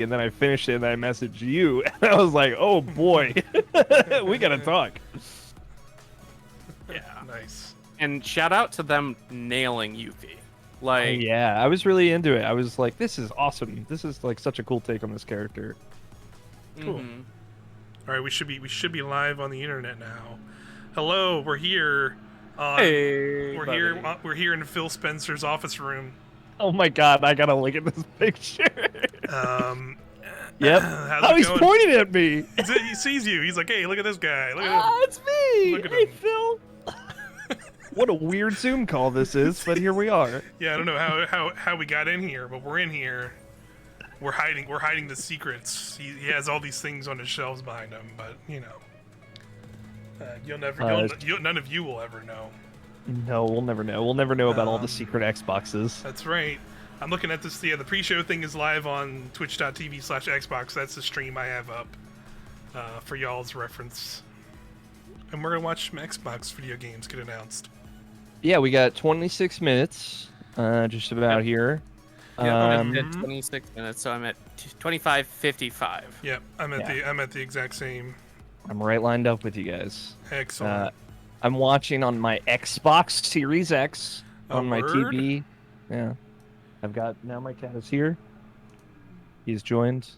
and then I finished it and I messaged you and I was like, oh boy, we gotta talk. Yeah. Nice. And shout out to them nailing Yuffie. Like, Yeah, I was really into it. I was like, this is awesome. This is like such a cool take on this character. Cool. mhm. All right, we should be live on the internet now. Hello, we're here. Hey, we're buddy. here. We're here in Phil Spencer's office room. Oh my god, I gotta look at this picture. Yep. How's Oh, it he's going? pointing at me. He sees you. He's like, hey, look at this guy. Look at him. It's me. Look at Hey, him. Phil. What a weird Zoom call this is, but here we are. Yeah, I don't know how we got in here, but we're in here. We're hiding the secrets. He has all these things on his shelves behind him, but you know, none of you will ever know. No, we'll never know. We'll never know about all the secret Xboxes. That's right. I'm looking at this. Yeah, the pre-show thing is live on twitch.tv/Xbox. That's the stream I have up for y'all's reference. And we're gonna watch some Xbox video games get announced. Yeah, we got 26 minutes, just about here. Yeah, I'm at 26 minutes, so I'm at 25:55. Yep, I'm at the exact same. I'm right lined up with you guys. Excellent. I'm watching on my Xbox Series X on my word? TV. Yeah, I've got now my cat is here. He's joined.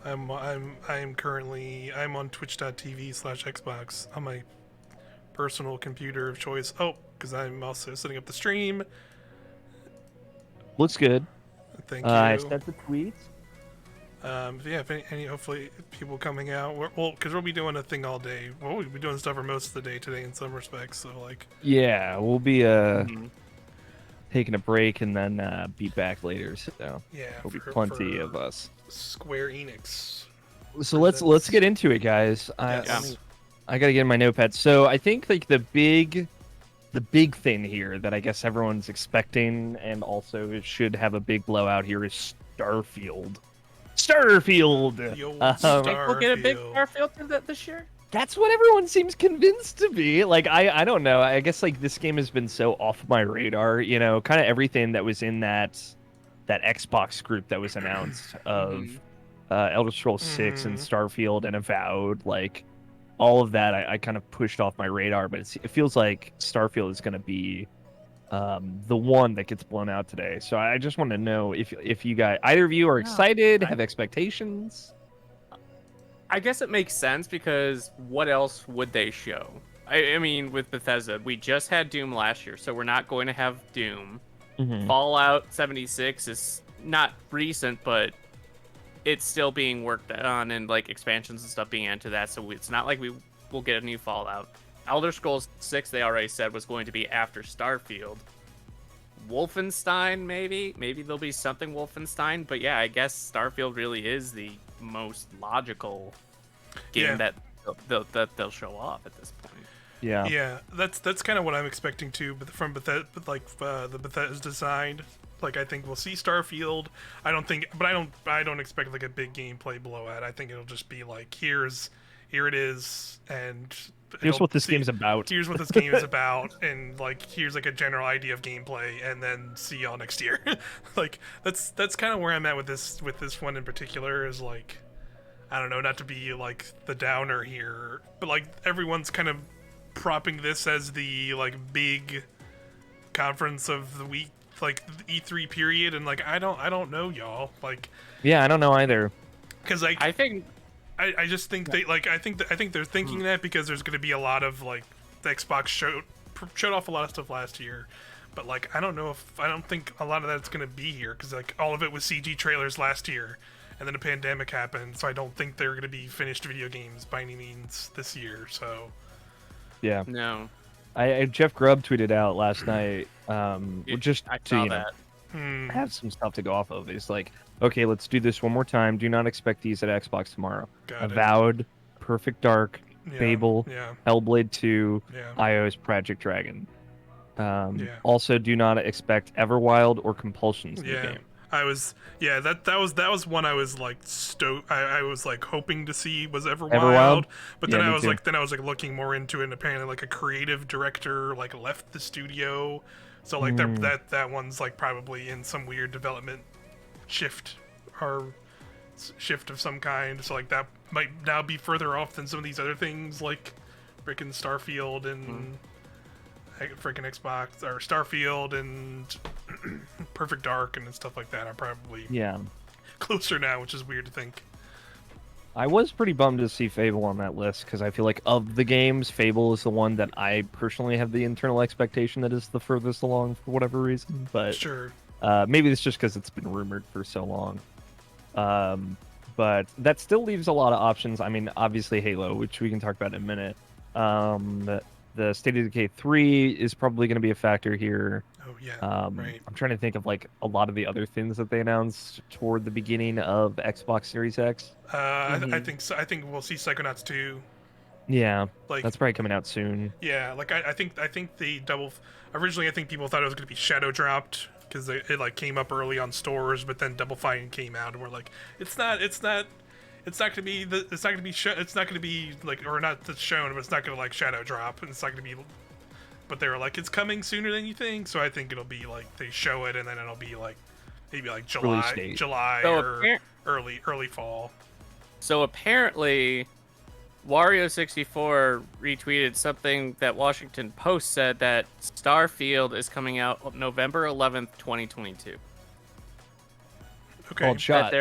I'm currently on twitch.tv/Xbox on my personal computer of choice. Oh, because I'm also setting up the stream. Looks good. Thank you. I sent the tweets. Yeah, if any hopefully people coming out. Because we'll be doing a thing all day. Well, we'll be doing stuff for most of the day today in some respects. So like. Yeah, we'll be taking a break and then be back later. So Yeah. there'll be plenty of us. Square Enix. So let's get into it, guys. Yes. I gotta get in my notepad. So I think like the big thing here that I guess everyone's expecting and also it should have a big blowout here is Starfield. Starfield. The old Think we'll get a big Starfield. Starfield this year? That's what everyone seems convinced to be. Like I don't know. I guess like this game has been so off my radar. You know, kind of everything that was in that Xbox group that was announced of Elder Scrolls 6 and Starfield and Avowed, like all of that I kind of pushed off my radar, but it feels like Starfield is going to be the one that gets blown out today. So I just want to know if you guys, either of you are excited, have expectations. I guess it makes sense because what else would they show? I mean, with Bethesda, we just had Doom last year, so we're not going to have Doom. Fallout 76 is not recent, but it's still being worked on and like expansions and stuff being into that, so it's not like we will get a new Fallout. Elder Scrolls 6, they already said, was going to be after Starfield. Wolfenstein, maybe there'll be something Wolfenstein, but yeah, I guess Starfield really is the most logical game that they'll show off at this point. Yeah, that's kind of what I'm expecting too, but from Bethesda, the Bethesda side. Like I think we'll see Starfield. I don't expect like a big gameplay blowout. I think it'll just be like here it is, and here's what this game's about. Here's what this game is about, and like here's like a general idea of gameplay, and then see y'all next year. Like that's kind of where I'm at with this one in particular. Is like I don't know, not to be like the downer here, but like everyone's kind of propping this as the like big conference of the week, like the E3 period, and like I don't know, y'all. Like yeah, I don't know either. Because like I just think they like I think they're thinking that because there's going to be a lot of like the Xbox showed off a lot of stuff last year, but like I don't think a lot of that's going to be here because like all of it was CG trailers last year, and then a pandemic happened, so I don't think they're going to be finished video games by any means this year. So yeah, no. Jeff Grubb tweeted out last night, just I to saw that. Have some stuff to go off of. It's like, okay, let's do this one more time. Do not expect these at Xbox tomorrow. Avowed, Perfect Dark, Fable, Hellblade 2, iOS Project Dragon. Also, do not expect Everwild or Compulsion's new game. That was one I was like I was like hoping to see was Everwild, but then I was like looking more into it, and apparently like a creative director like left the studio, so like that one's like probably in some weird development shift or shift of some kind. So like that might now be further off than some of these other things, like frickin' Starfield and frickin' Xbox or Starfield and Perfect Dark and stuff like that. Are probably closer now, which is weird to think. I was pretty bummed to see Fable on that list because I feel like of the games, Fable is the one that I personally have the internal expectation that is the furthest along for whatever reason. But sure, maybe it's just because it's been rumored for so long. But that still leaves a lot of options. I mean, obviously Halo, which we can talk about in a minute. The State of Decay 3 is probably going to be a factor here. Oh yeah, right. I'm trying to think of like a lot of the other things that they announced toward the beginning of Xbox Series X. I think so. I think we'll see Psychonauts 2. Yeah, like that's probably coming out soon. Yeah, like I think the double. Originally, I think people thought it was going to be shadow dropped because it like came up early on stores, but then Double Fine came out, and we're like, it's not going to be it's not going to be like, or not shown, but it's not going to like shadow drop, and it's not going to be. But they were like, it's coming sooner than you think, so I think it'll be like they show it, and then it'll be like maybe like July so or early fall. So apparently, Wario64 retweeted something that Washington Post said that Starfield is coming out November 11th, 2022. Okay. Shot.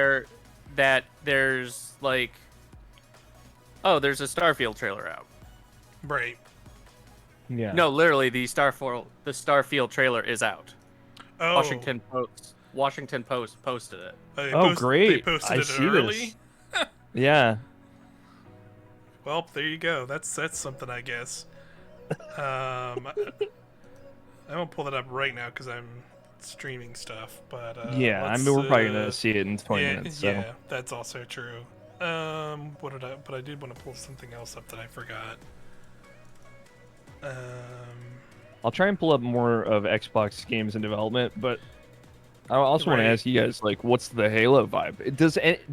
That there's like, oh, there's a Starfield trailer out. Right. Yeah. No, literally, the Starfield trailer is out. Oh. Washington Post posted it. Great. They posted it early. Yeah. Well, there you go. That's something, I guess. I won't pull that up right now because I'm streaming stuff. But I mean, we're probably gonna see it in 20 minutes. So. Yeah, that's also true. But I did want to pull something else up that I forgot. I'll try and pull up more of Xbox games in development, but I also want to ask you guys, like, what's the Halo vibe?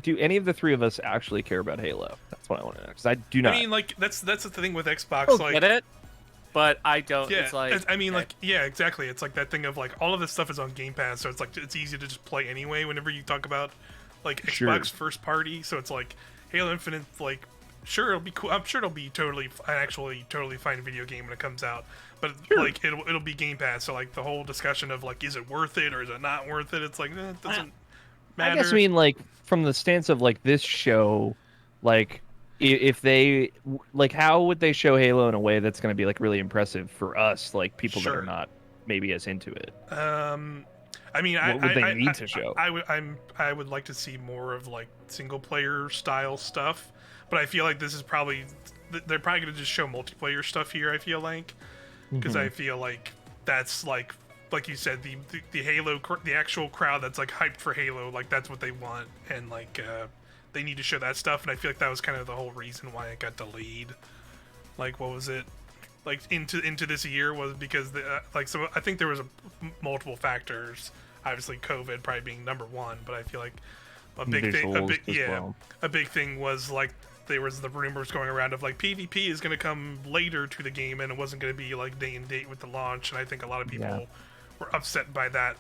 Do any of the three of us actually care about Halo? That's what I want to know, because I do not. I mean, like, that's the thing with Xbox. Get it? But I don't. Yeah, it's like, I mean, like, yeah, exactly. It's like that thing of like all of this stuff is on Game Pass, so it's like it's easy to just play anyway. Whenever you talk about like Xbox first party, so it's like Halo Infinite, like. Sure, it'll be cool. I'm sure it'll be totally fine video game when it comes out. But like it'll be Game Pass, so like the whole discussion of like, is it worth it or is it not worth it? It's like it doesn't matter. I guess I mean, like, from the stance of like this show, like if they like, how would they show Halo in a way that's going to be like really impressive for us, like people that are not maybe as into it? I mean, what would they need to show? I would like to see more of like single player style stuff. But I feel like this is probably they're probably gonna just show multiplayer stuff here. I feel like because I feel like that's like you said, the Halo, the actual crowd that's like hyped for Halo, like that's what they want, and like they need to show that stuff. And I feel like that was kind of the whole reason why it got delayed. Like, what was it? Like into this year was because so I think there was multiple factors. Obviously, COVID probably being number one, but I feel like a big thing was like there was the rumors going around of like PvP is going to come later to the game, and it wasn't going to be like day and date with the launch. And I think a lot of people were upset by that,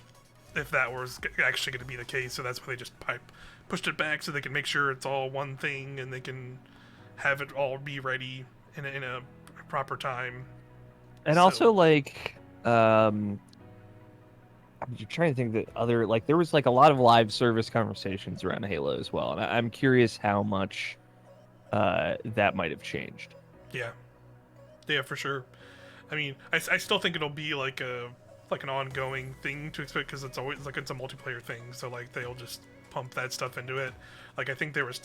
if that was actually going to be the case. So that's why they just pushed it back so they can make sure it's all one thing and they can have it all be ready in a proper time. And also, like, I'm just trying to think that other, like, there was like a lot of live service conversations around Halo as well, and I'm curious how much that might have changed. Yeah, for sure. I mean, I still think it'll be like an ongoing thing to expect, because it's always like it's a multiplayer thing. So like they'll just pump that stuff into it. Like I think they already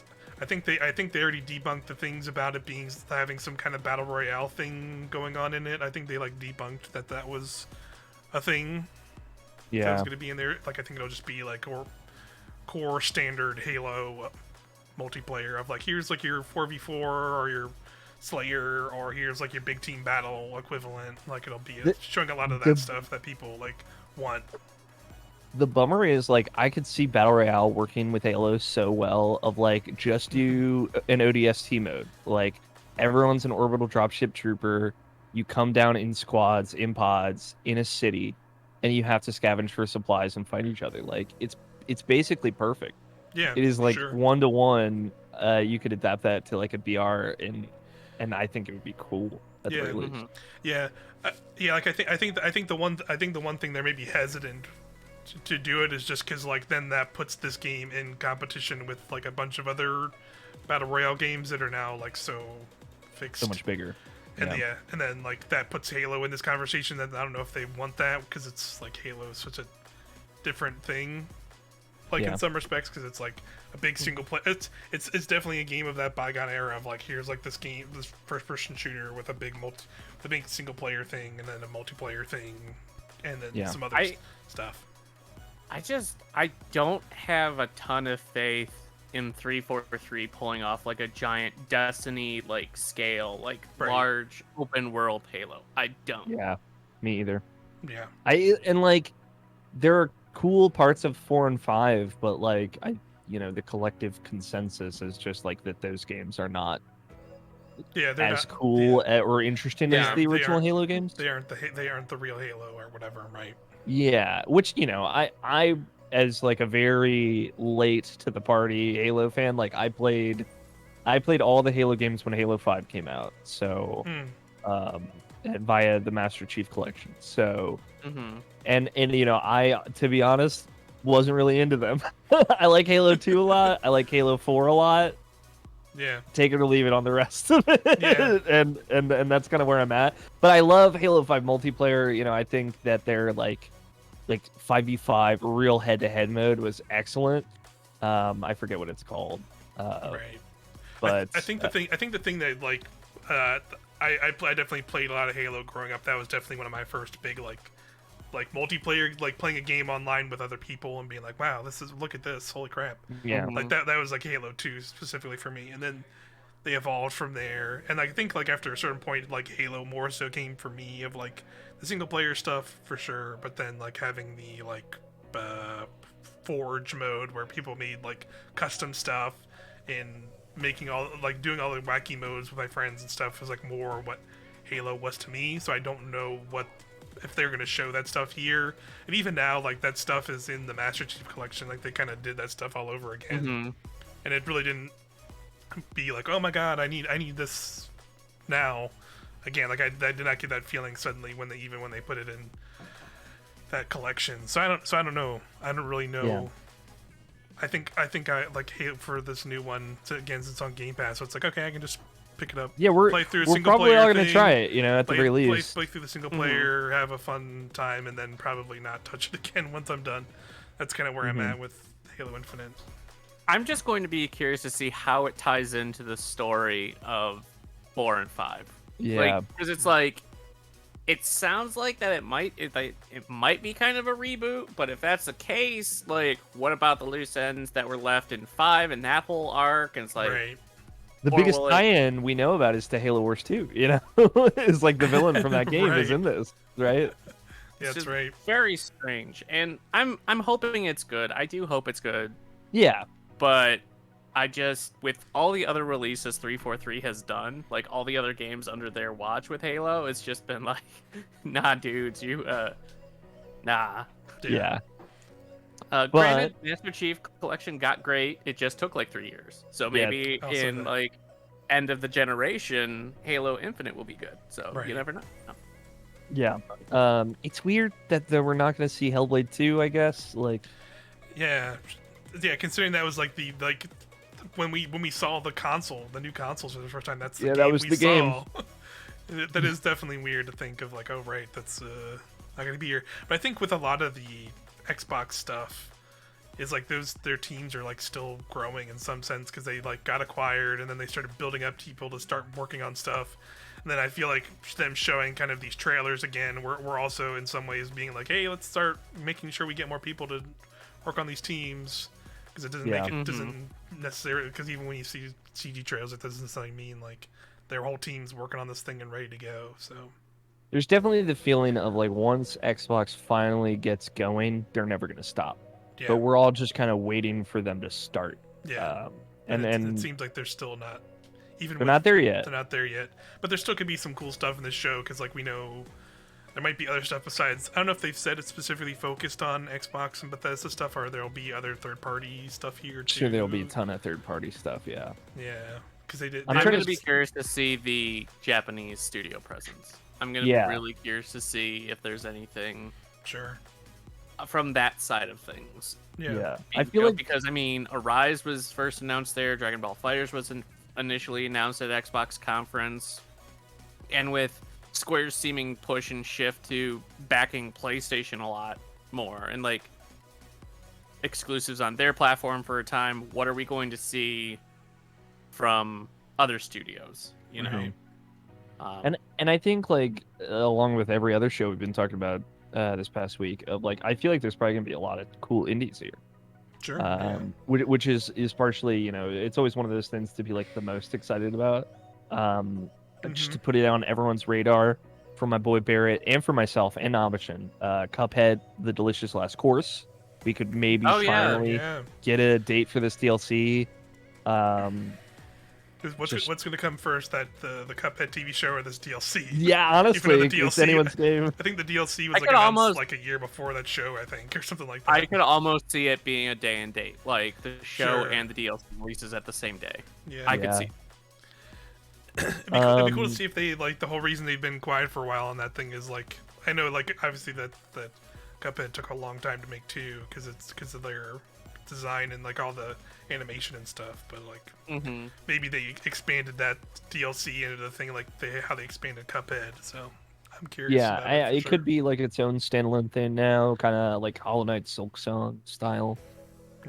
debunked the things about it having some kind of battle royale thing going on in it. I think they like debunked that was a thing. Yeah, that was going to be in there. Like I think it'll just be like core standard Halo multiplayer of like, here's like your 4v4 or your Slayer, or here's like your big team battle equivalent. Like it'll be showing a lot of that stuff that people like want. The bummer is, like, I could see Battle Royale working with Halo so well, of like, just do an ODST mode. Like, everyone's an orbital dropship trooper, you come down in squads, in pods, in a city, and you have to scavenge for supplies and fight each other. Like, it's basically perfect. Yeah, It is like sure. 1-to-1. You could adapt that to like a BR, and I think it would be cool at the Yeah. very least. Yeah, yeah. Like I think the one thing they're maybe hesitant to do it is just because like then that puts this game in competition with like a bunch of other battle royale games that are now like so fixed. So much bigger. And and then like that puts Halo in this conversation. That I don't know if they want that because it's like Halo is such a different thing, like in some respects, because it's like a big single play. It's definitely a game of that bygone era of like here's like this game, this first person shooter with a big single player thing, and then a multiplayer thing, and then some other stuff. I don't have a ton of faith in 343 pulling off like a giant Destiny like scale, like large open world Halo. I don't. Yeah, me either. Yeah. And like there are cool parts of 4 and 5, but like the collective consensus is just like that those games are not they're as not cool or interesting as the original Halo games. They aren't the real Halo or whatever, right? Yeah, which I as like a very late to the party Halo fan, like I played all the Halo games when Halo 5 came out. So via the Master Chief Collection. So and I, to be honest, wasn't really into them. I like Halo 2 a lot. I like Halo 4 a lot. Yeah. Take it or leave it on the rest of it. Yeah. and that's kind of where I'm at. But I love Halo 5 multiplayer. I think that they're like 5v5 real head-to-head mode was excellent. I forget what it's called. Right. But I think the thing that like I definitely played a lot of Halo growing up. That was definitely one of my first big like multiplayer, like playing a game online with other people and being like, wow, look at this, holy crap. Yeah. Like that was like Halo 2 specifically for me. And then they evolved from there. And I think like after a certain point, like Halo more so came for me of like the single player stuff for sure, but then like having the like Forge mode where people made like custom stuff and making doing all the wacky modes with my friends and stuff was like more what Halo was to me. So I don't know if they're going to show that stuff here. And even now, like that stuff is in the Master Chief Collection. Like they kind of did that stuff all over again. And it really didn't be like, oh my god, I need this now. Again, like I did not get that feeling suddenly when they put it in that collection. So I don't know. I don't really know. Yeah. I think I like Halo for this new one. So again, it's on Game Pass, so it's like okay, I can just pick it up. Yeah, we're probably all gonna try it. At the very least, play through the single player, have a fun time, and then probably not touch it again once I'm done. That's kind of where I'm at with Halo Infinite. I'm just going to be curious to see how it ties into the story of 4 and 5. Yeah, because it's like it sounds like that it might be kind of a reboot, but if that's the case, like what about the loose ends that were left in 5 and that whole arc? And it's like the biggest tie-in we know about is to Halo Wars 2. Is like the villain from that game is in this, right? Yeah, that's right. Very strange, and I'm hoping it's good. I do hope it's good. Yeah, but I just, with all the other releases 343 has done, like all the other games under their watch with Halo, it's just been like, nah, dudes, nah. Yeah. Granted, Master Chief Collection got great. It just took like 3 years. So maybe in like end of the generation, Halo Infinite will be good. So you never know. No. Yeah. It's weird that we're not going to see Hellblade 2, I guess. Like. Yeah. Considering that was like when we saw the new consoles for the first time, that's the game that was the game. That is definitely weird to think of, like, oh right, that's not gonna be here. But I think with a lot of the Xbox stuff, is like their teams are like still growing in some sense because they like got acquired and then they started building up people to start working on stuff. And then I feel like them showing kind of these trailers again, we're also in some ways being like, hey, let's start making sure we get more people to work on these teams. Because it doesn't doesn't necessarily, because even when you see CG trailers, it doesn't necessarily mean like their whole team's working on this thing and ready to go. So there's definitely the feeling of like once Xbox finally gets going, they're never going to stop. Yeah. But we're all just kind of waiting for them to start. Yeah. And it seems like they're still not. They're not there yet. They're not there yet. But there still could be some cool stuff in this show because like we know there might be other stuff besides. I don't know if they've said it's specifically focused on Xbox and Bethesda stuff, or there'll be other third-party stuff here too. Sure, there'll be a ton of third-party stuff. Yeah. Yeah, because they did. I'm trying going to to be curious to see the Japanese studio presence. I'm going to Yeah. be really curious to see if there's anything Sure. from that side of things. Yeah. I feel like because I mean, Arise was first announced there. Dragon Ball FighterZ was initially announced at Xbox conference, and with Square's seeming push and shift to backing PlayStation a lot more and like exclusives on their platform for a time, what are we going to see from other studios? You know, and I think like along with every other show we've been talking about this past week, of like I feel like there's probably gonna be a lot of cool indies here. Sure. Which is partially, you know, it's always one of those things to be like the most excited about. Just to put it on everyone's radar for my boy Barrett and for myself and Nabishin, Cuphead, The Delicious Last Course. We could maybe finally get a date for this DLC. What's going to come first? That the Cuphead TV show or this DLC? Yeah, honestly, the DLC, it's anyone's game. I think the DLC was like announced almost, like a year before that show, I think, or something like that. I could almost see it being a day and date, like the show and the DLC releases at the same day. Yeah, I could see. It'd be cool to see if they like the whole reason they've been quiet for a while on that thing is like I know like obviously that Cuphead took a long time to make too because of their design and like all the animation and stuff, but like maybe they expanded that DLC into the thing like how they expanded Cuphead. So I'm curious. Yeah, it could be like its own standalone thing now, kind of like Hollow Knight Silk Song style,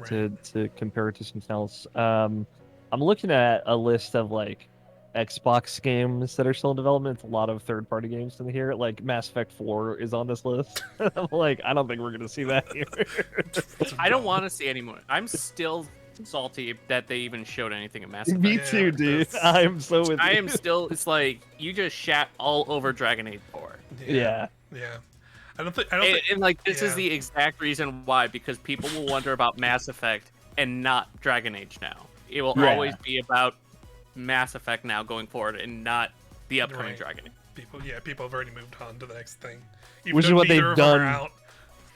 to compare it to something else. I'm looking at a list of like Xbox games that are still in development. It's a lot of third-party games in here. Like Mass Effect 4 is on this list. I'm like, I don't think we're gonna see that here. I don't want to see anymore. I'm still salty that they even showed anything in Mass Effect. Me too, dude. I'm so with you. I am still. It's like you just shat all over Dragon Age 4. Yeah. I don't think. And like this is the exact reason why, because people will wonder about Mass Effect and not Dragon Age now. It will always be about Mass Effect now going forward and not the upcoming Dragon Age. People have already moved on to the next thing. Which is what they've done.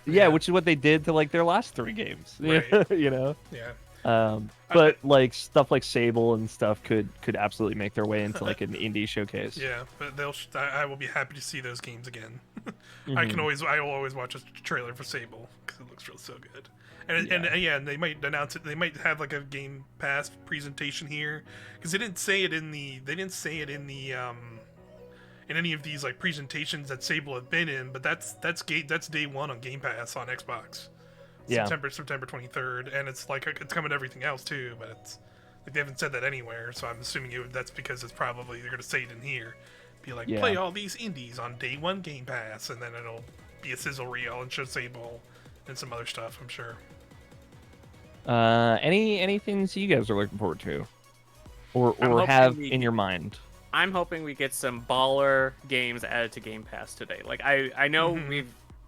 Yeah, which is what they did to like their last 3 games. Right. You know. Yeah. But like stuff like Sable and stuff could absolutely make their way into like an indie showcase. Yeah, but I will be happy to see those games again. I will always watch a trailer for Sable because it looks so good. And they might announce it. They might have like a Game Pass presentation here because they didn't say it in the in any of these like presentations that Sable have been in. But that's day one on Game Pass on Xbox. September 23rd, and it's like it's coming to everything else too. But it's like they haven't said that anywhere, so I'm assuming that's because it's probably they're gonna say it in here. Be like play all these indies on day one Game Pass, and then it'll be a sizzle reel and show Sable and some other stuff. I'm sure. Any things you guys are looking forward to, or have in your mind? I'm hoping we get some baller games added to Game Pass today. Like I know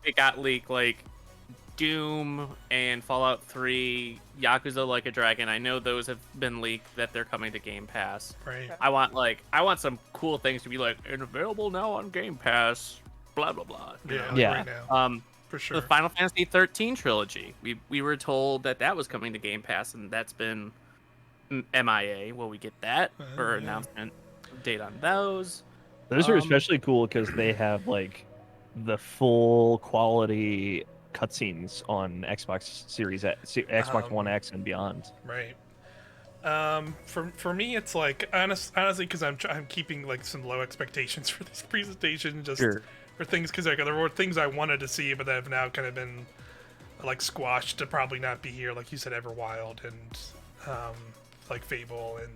it got leaked like Doom and Fallout 3, Yakuza Like a Dragon. I know those have been leaked that they're coming to Game Pass. Right. I want some cool things to be like and available now on Game Pass. Blah blah blah. Right now. For sure. The Final Fantasy 13 trilogy. We were told that was coming to Game Pass, and that's been MIA. Will we get that or announcement date on those? Those are especially cool because they have like the full quality cutscenes on Xbox Series Xbox One X and beyond. Right. For me, it's like honestly because I'm keeping like some low expectations for this presentation. Just. Sure. For things because like, there were things I wanted to see, but that have now kind of been like squashed to probably not be here. Like you said, Everwild and like Fable and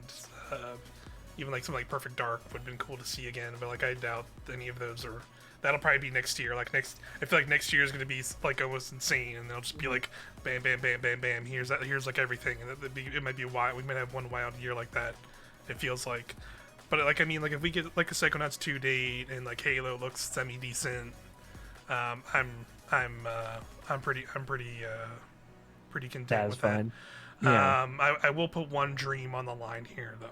even like something like Perfect Dark would have been cool to see again. But like I doubt any of those are. That'll probably be next year. I feel like next year is going to be like almost insane, and they'll just be like bam, bam, bam, bam, bam. Here's like everything, and it might be wild. We might have one wild year like that. It feels like. But like I mean, like if we get like a Psychonauts 2 date and like Halo looks semi decent, I'm pretty content with that. Yeah. I will put one dream on the line here though.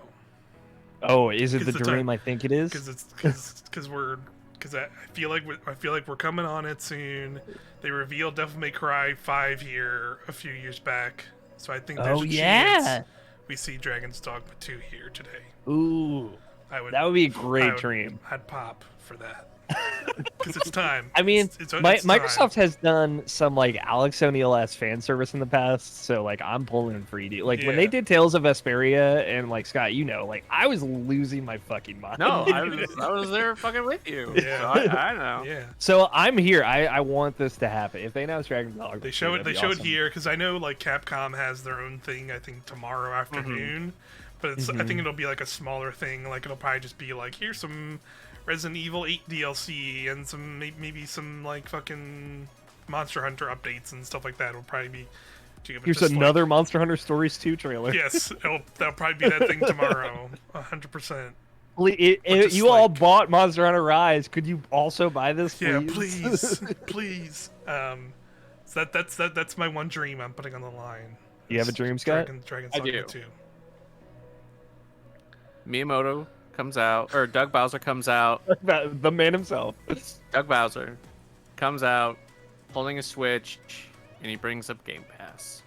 Oh, is it the dream I think it is? Because because I feel like we're coming on it soon. They revealed Devil May Cry 5 here a few years back, so I think there's a chance we see Dragon's Dogma 2 here today. Ooh, that would be a great dream. I'd pop for that. Because it's time. I mean, it's Microsoft has done some like Alex O'Neill-esque fan service in the past, so like I'm pulling for ED. Like when they did Tales of Vesperia and like Scott, like I was losing my fucking mind. No, I was there fucking with you. Yeah, so I know. Yeah. So I'm here. I want this to happen. If they announce Dragon's Dogma, they show it here because I know like Capcom has their own thing. I think tomorrow afternoon, but it's I think it'll be like a smaller thing. Like it'll probably just be like here's some Resident Evil 8 DLC and some maybe some like fucking Monster Hunter updates and stuff like that. It'll probably be. Here's another Monster Hunter Stories 2 trailer. Yes, that'll probably be that thing tomorrow, 100%. You all bought Monster Hunter Rise. Could you also buy this? Please? Yeah, please, please. So that's my one dream I'm putting on the line. You have a dream, Scott? Dragon's Dogma 2. Miyamoto comes out, or Doug Bowser comes out. The man himself. Doug Bowser comes out holding a Switch, and he brings up Game Pass.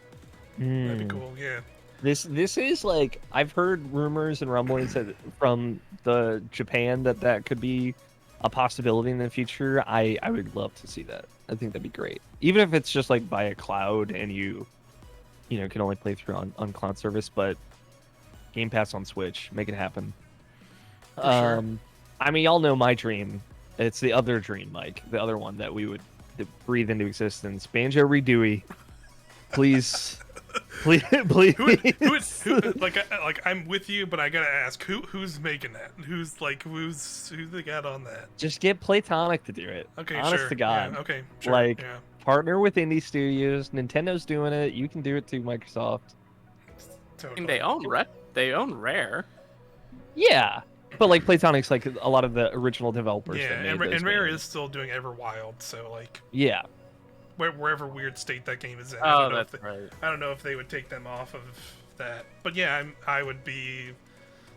That'd be cool, yeah. This is like, I've heard rumors and rumblings from the Japan that could be a possibility in the future. I would love to see that. I think that'd be great. Even if it's just like by a cloud and you can only play through on cloud service, but Game Pass on Switch, make it happen. Sure. I mean, y'all know my dream. It's the other dream, Mike. The other one that we would breathe into existence. Banjo Redooey. Please. Please. Who, like I'm with you, but I gotta ask, who's making that? Who's they got on that? Just get Playtonic to do it. Okay, honest sure. to God. Yeah, okay, sure. Like, yeah. Partner with indie studios. Nintendo's doing it. You can do it too, Microsoft. Totally. I mean, they own Rare. Yeah. But like Playtonic's like a lot of the original developers. Yeah, that made and Rare games. is still doing Everwild, so like yeah, wherever weird state that game is in. Oh, that's right. I don't know if they would take them off of that, but yeah, I would be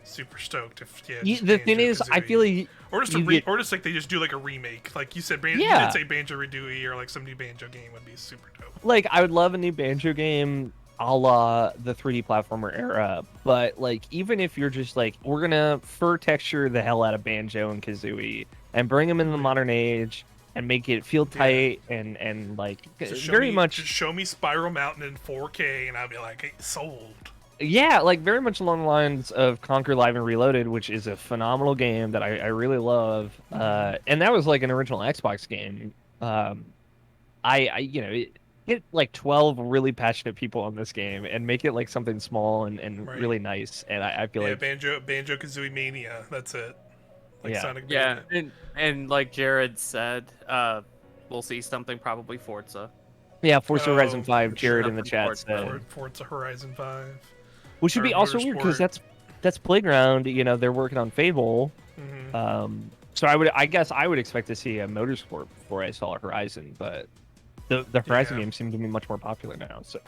super stoked if the thing is, I feel like or just like they just do like a remake, like you said. You did say Banjo Redooey or like some new Banjo game would be super dope. Like I would love a new Banjo game, a la the 3D platformer era, but like even if you're just like we're gonna fur texture the hell out of Banjo and Kazooie and bring them in the modern age and make it feel tight and like just show me Spiral Mountain in 4K and I'll be like, hey, sold. Yeah, like very much along the lines of Conquer Live and Reloaded, which is a phenomenal game that I really love, and that was like an original Xbox game. Get like 12 really passionate people on this game and make it like something small and really nice. And I feel like Banjo Kazooie Mania. That's it. Like Sonic Mania. And like Jared said, we'll see something probably Forza. Yeah, Forza Horizon 5. Jared in the chat said Forza Horizon 5. Which would be also weird because that's Playground. They're working on Fable. Mm-hmm. So I guess I would expect to see a Motorsport before I saw a Horizon, but. The Horizon games seem to be much more popular now, so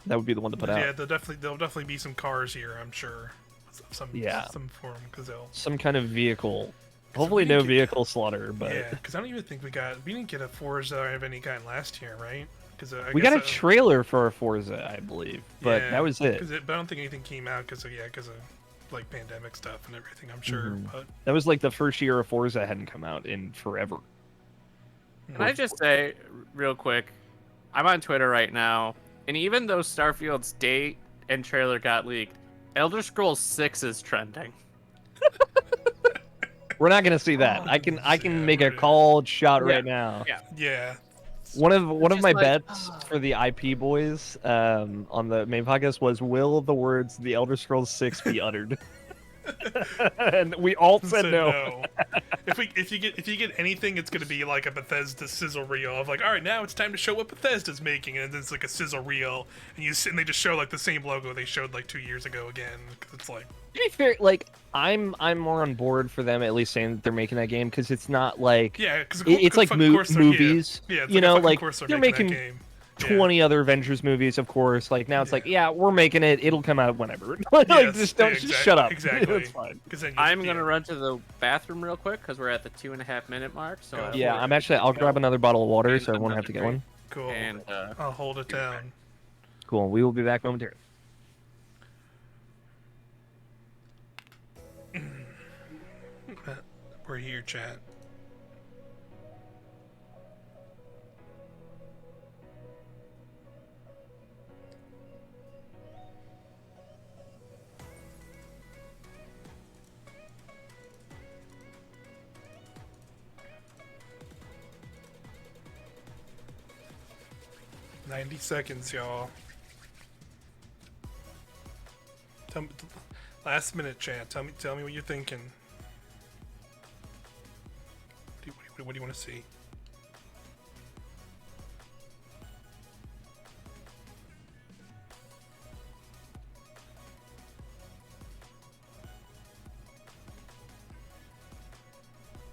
that would be the one to put out. Yeah, there'll definitely be some cars here, I'm sure. Some form, because some kind of vehicle. Hopefully, no vehicle slaughter, but because I don't even think we didn't get a Forza of any kind last year, right? Because we got a trailer for a Forza, I believe, but that was it. But I don't think anything came out because of like pandemic stuff and everything. I'm sure, but that was like the first year of Forza hadn't come out in forever. Can I just say, real quick, I'm on Twitter right now, and even though Starfield's date and trailer got leaked, Elder Scrolls 6 is trending. We're not gonna see that. I can make a called shot right now. Yeah. One of my bets for the IP boys on the main podcast was, will the words "The Elder Scrolls 6" be uttered? And we all said no. If you get anything, it's gonna be like a Bethesda sizzle reel of like, all right, now it's time to show what Bethesda's making, and it's like a sizzle reel, and they just show like the same logo they showed like 2 years ago again, because it's like. To be fair, like I'm more on board for them at least saying that they're making that game, because it's not like because it's like movies. Yeah, like they're making 20 other Avengers movies, of course. Like now it's like, yeah, we're making it. It'll come out whenever. Like, just don't just shut up. Exactly. It's fine. I'm gonna run to the bathroom real quick because we're at the 2.5-minute mark. So yeah, I'll grab another bottle of water so I won't have to get one. Cool. And I'll hold it down. Cool. We will be back momentarily. We're here, chat. "90 seconds, y'all. Tell me, last minute, chat. Tell me what you're thinking. What do you want to see?"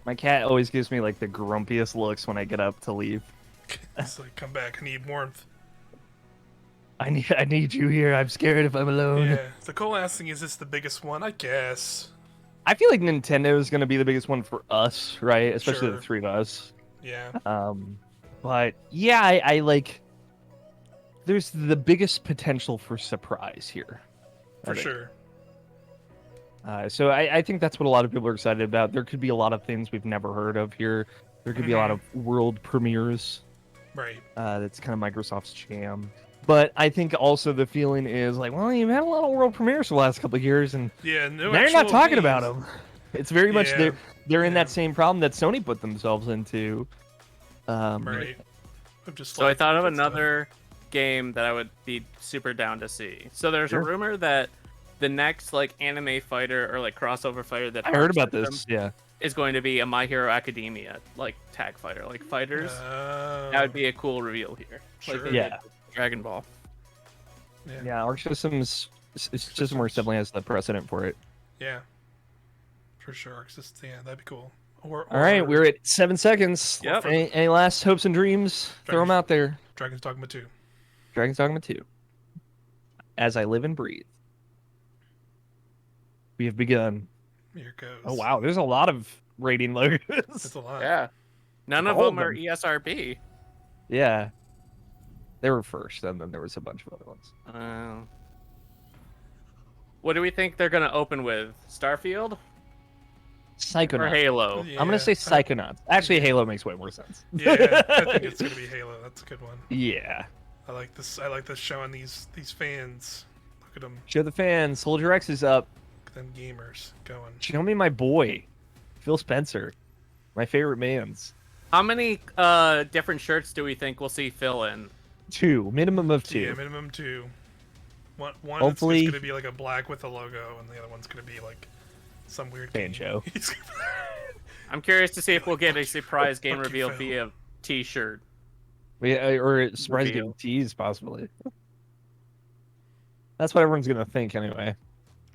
My cat always gives me like the grumpiest looks when I get up to leave. It's like, come back. I need warmth. I need you here. I'm scared if I'm alone. Yeah. The Cole asking, is this the biggest one? I guess. I feel like Nintendo is going to be the biggest one for us, right? Especially Sure. the three of us. Yeah. But yeah, I like. There's the biggest potential for surprise here. For sure. So I think that's what a lot of people are excited about. There could be a lot of things we've never heard of here. There could be a lot of world premieres. Right. That's kind of Microsoft's jam. But I think also the feeling is like, well, you've had a lot of world premieres for the last couple of years, and yeah, now you're not talking about them. It's very much they're in that same problem that Sony put themselves into. Right. So I thought of another game that I would be super down to see. So there's a rumor that the next like anime fighter or like crossover fighter that I heard about this. Yeah, is going to be a My Hero Academia like tag fighter, like fighters. That would be a cool reveal here. Sure. Like yeah. Dragon Ball. Yeah, Arc Systems Systemworks definitely has the precedent for it. Yeah. For sure. Yeah, that'd be cool. All right, we're at 7 seconds. Yep. Any last hopes and dreams? Throw them out there. Dragon's Dogma 2. Dragon's Dogma 2. As I live and breathe. We have begun. Here goes. Oh, wow. There's a lot of rating logos. That's a lot. Yeah. None of them are ESRB. Yeah. They were first, and then there was a bunch of other ones. What do we think they're going to open with? Starfield? Psychonauts. Or Halo? Yeah, I'm going to say Psychonauts. Actually, Halo makes way more sense. Yeah, I think it's going to be Halo. That's a good one. Yeah. I like this showing these fans. Look at them. Show the fans. Soldier X is up. Look at them gamers going. Show me my boy, Phil Spencer. My favorite man's. How many different shirts do we think we'll see Phil in? 2. Minimum of 2. Yeah, minimum 2. One Hopefully... is going to be like a black with a logo, and the other one's going to be like some weird banjo. I'm curious to see if we'll get a surprise game reveal via T-shirt. Or a surprise game tease, possibly. That's what everyone's going to think, anyway.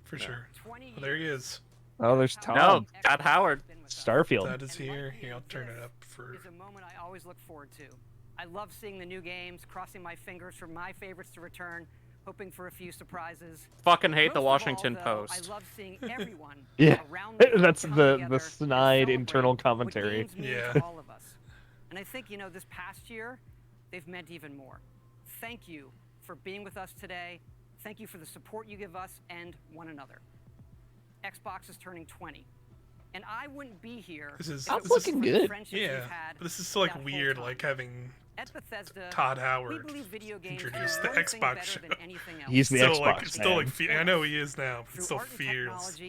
For sure. Well, there he is. Oh, there's Tom. No, Scott Howard. Starfield. That is here. Here, I'll turn it up for... It's a moment I always look forward to. I love seeing the new games, crossing my fingers for my favorites to return, hoping for a few surprises. Fucking hate the Washington Post. I love seeing everyone around that's the snide internal commentary. Yeah. To all of us. And I think, this past year, they've meant even more. Thank you for being with us today. Thank you for the support you give us and one another. Xbox is turning 20. And I wouldn't be here. This is looking good. Yeah, but this is still like weird, like having at Bethesda, Todd Howard introduce the Xbox show. He's the still Xbox like, still like, I know he is now, but it still fears.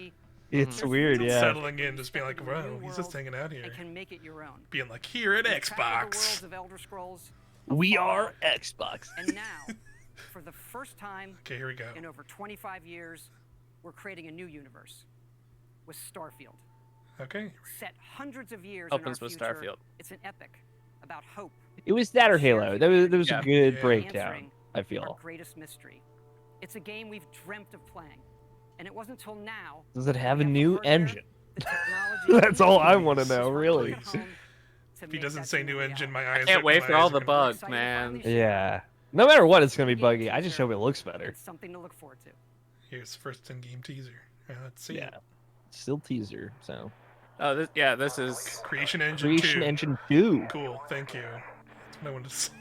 It's weird, yeah. Settling in, just being like, bro, he's just hanging out here. Can make it your own. Being like, here at Xbox. We are Xbox. And now, for the first time here we go. In over 25 years, we're creating a new universe with Starfield. Okay. Set hundreds of years Opens in our with future. Starfield. It's an epic about hope. It was that or Halo. That was a good breakdown, I feel. Our greatest mystery. It's a game we've dreamt of playing. And it wasn't until now. Does it have a new engine? That's all I want to know, really. If he doesn't say new engine, my eyes can't wait for all the bugs, man. Yeah. No matter what, it's gonna be buggy. I just hope it looks better. It's something to look forward to. Here's first in-game teaser. Let's see. Yeah, still teaser. So. Oh, this is Creation Engine Creation 2. Engine 2. Cool, thank you. That's what I wanted to see.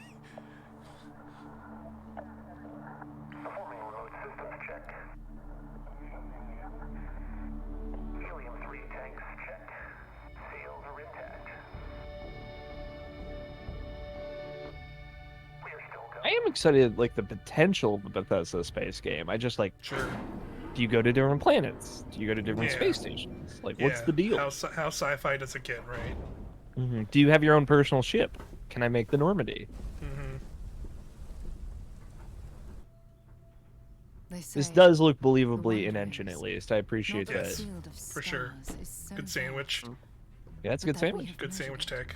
Performing remote systems check. Helium-3 tanks check. Seals are intact. We are still I am excited, like, the potential of the Bethesda space game. I just, like, Sure. do you go to different planets? Do you go to different Yeah. space stations? Like, what's the deal? How sci-fi does it get, right? Do you have your own personal ship? Can I make the Normandy? This does look believably in-engine, at least. I appreciate that. For sure. Good sandwich. Yeah, that's a good sandwich. Good sandwich tech.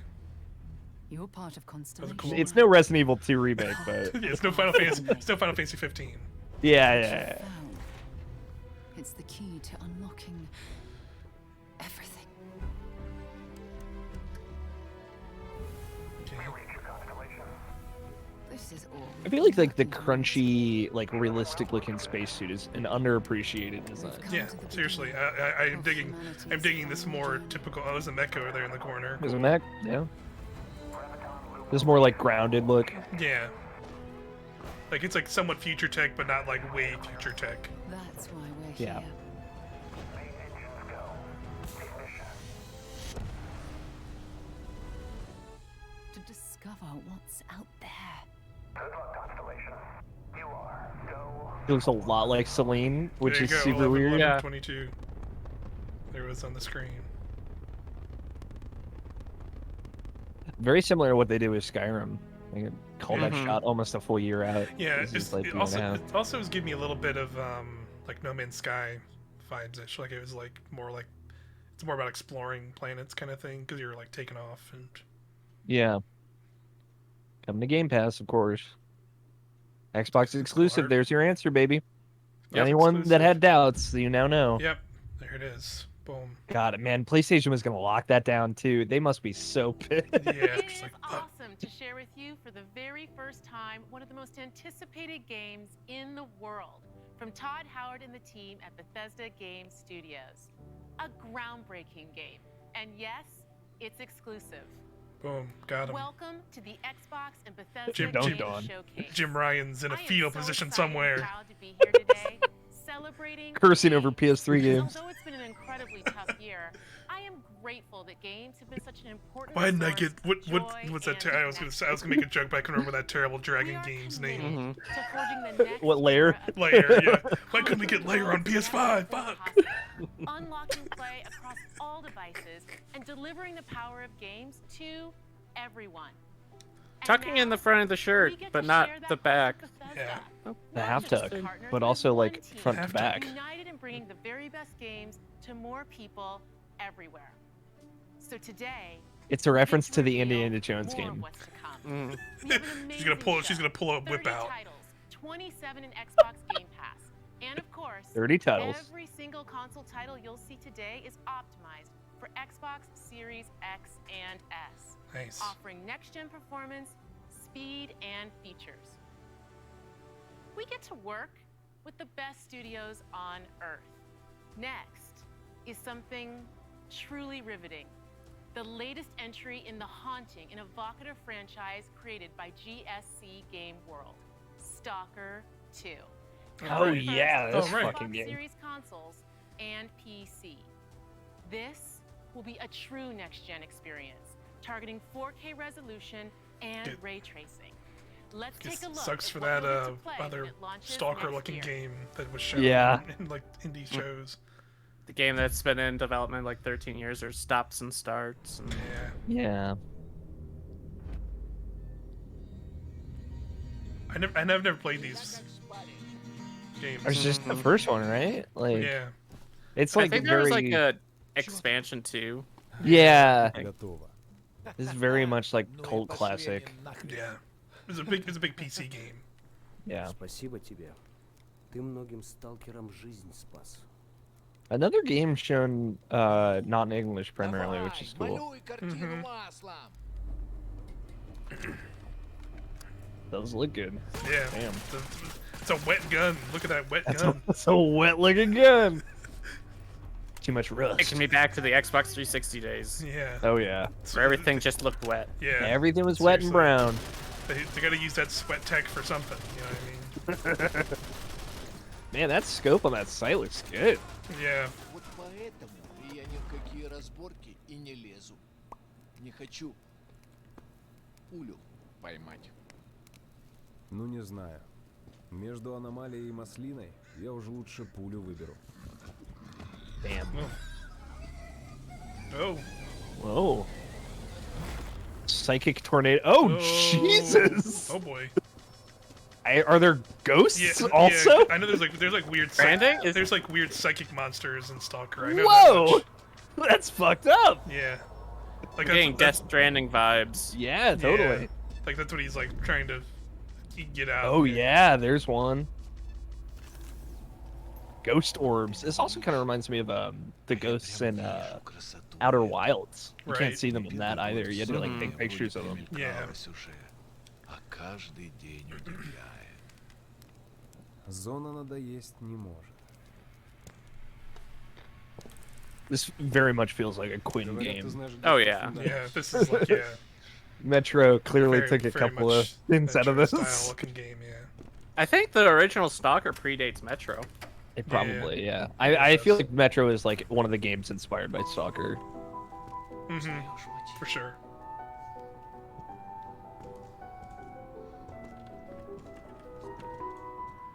You're part of Constellation. Cool. It's no Resident Evil 2 remake, but... Yeah, it's no Final Fantasy. It's no Final Fantasy 15. Yeah. It's the key to unlocking everything. Okay. This is all. I feel like the crunchy, like, realistic-looking spacesuit is an underappreciated design. Yeah, seriously, I'm digging this more typical. Oh, there's a mech over there in the corner. There's a mech, yeah. This more, like, grounded look. Yeah. Like, it's like somewhat future tech, but not like way future tech. That's why we're Yeah. here. To discover what's out there. Good luck, Constellation. You are. Go. It looks a lot like Celine, which There is you go, super 11, weird. 11, Yeah. 22. There it was on the screen. Very similar to what they did with Skyrim. They called that Mhm. shot almost a full year out. Yeah, This is it's, like it 2.5. also is giving me a little bit of like No Man's Sky vibes. Like it was like it's more about exploring planets kind of thing because you're like taking off and Yeah. Coming to Game Pass, of course. Xbox exclusive. Smart. There's your answer, baby. Yep, Anyone that exclusive. had doubts, you now know. Yep, there it is. Boom. God, man, PlayStation was gonna lock that down too. They must be so pissed. Yeah, It just is like awesome to share with you for the very first time one of the most anticipated games in the world from Todd Howard and the team at Bethesda Game Studios. A groundbreaking game. And yes, it's exclusive. boom, got him. Welcome to the Xbox and Bethesda Jim- Game Jim- Showcase. Jim Ryan's in a I am fetal so position excited and somewhere. proud to be here today, celebrating Cursing over games. PS3 games. Although it's been an incredibly tough year, I am grateful that games have been such an important Why didn't I source get of what joy was that? and I was gonna make a joke, but I couldn't remember that terrible We Dragon are Game's committed name. to forging the next What, Lair? era of Lair, games. yeah. Why couldn't we get Lair on PS5? Fuck. Unlocking play across all devices and delivering the power of games to everyone. And tucking in now, the front of the we shirt, get but to not share that the power back. with Bethesda. Yeah. The Not half just tuck, partners, but also one like team. front to Half tuck. back. United in bringing the very best games to more people everywhere. So today, It's a reference to the reveal Indiana Jones more of game. what's to come. Mhm. We have an She's gonna amazing pull. She's show. gonna pull a whip 30 out. titles, 27 in Xbox Game Pass, and of course, 30 titles. every single console title you'll see today is optimized for Xbox Series X and S, Nice. offering next-gen performance, speed, and features. We get to work with the best studios on Earth. Next is something truly riveting. The latest entry in the haunting and evocative franchise created by GSC Game World, Stalker 2. Oh, First yeah, this on fucking Xbox game. Series consoles and PC. This will be a true next-gen experience, targeting 4K resolution and It ray tracing. Let's take Guess a look sucks at for what that you'll get to play when other it launches stalker-looking next year. game that was shown Yeah. in like indie shows. The game that's been in development like 13 years or stops and starts. And... Yeah. Yeah. I've never played these games. It's just the first one, right? Like, Yeah. it's I like think there very. was like a expansion too. Yeah. Готово. This is very much like cult classic. Yeah. It's a big PC game. Yeah. Спасибо тебе. Ты многим сталкерам жизнь спас. Another game shown not in English primarily, which is cool. Does look good. Yeah. Damn. It's a wet gun. Look at that wet gun. That's a wet looking gun. Too much rust. Taking me back to the Xbox 360 days, Yeah. Oh yeah. where everything just looked wet. Yeah. Everything was wet and Seriously. brown. They gotta use that sweat tech for something. You know what I mean? Man, that scope on that sight looks good. Yeah. Вот поэтому я ни в какие разборки и не лезу. Не хочу пулю поймать. Ну не знаю. Между аномалией и маслиной я уже лучше пулю выберу. Damn. Oh. Whoa. Psychic tornado. Oh, Jesus! Oh boy. Are there ghosts Yeah. also? Yeah, I know there's like weird. Branding? There's like weird psychic monsters in Stalker. I know that Whoa! much. That's fucked up. Yeah. Like I'm getting Death Stranding vibes. Yeah, totally. Like that's what he's like trying to get out. Oh yeah, there's one. Ghost orbs. This also kind of reminds me of the ghosts in Outer Wilds. You Right. can't see them in that either. You had to like take pictures of them. Yeah. А каждый день удивляет. Зона надоесть не может. This very much feels like a Quinn Говорят, ты game. знаешь, Oh, где yeah. фундамент. Yeah. This is like Metro clearly very- took a very couple of much things out of Metro this. style looking game. Yeah. I think the original Stalker predates Metro. It probably, yeah. I feel like Metro is like one of the games inspired by Stalker. Mm-hmm. For sure.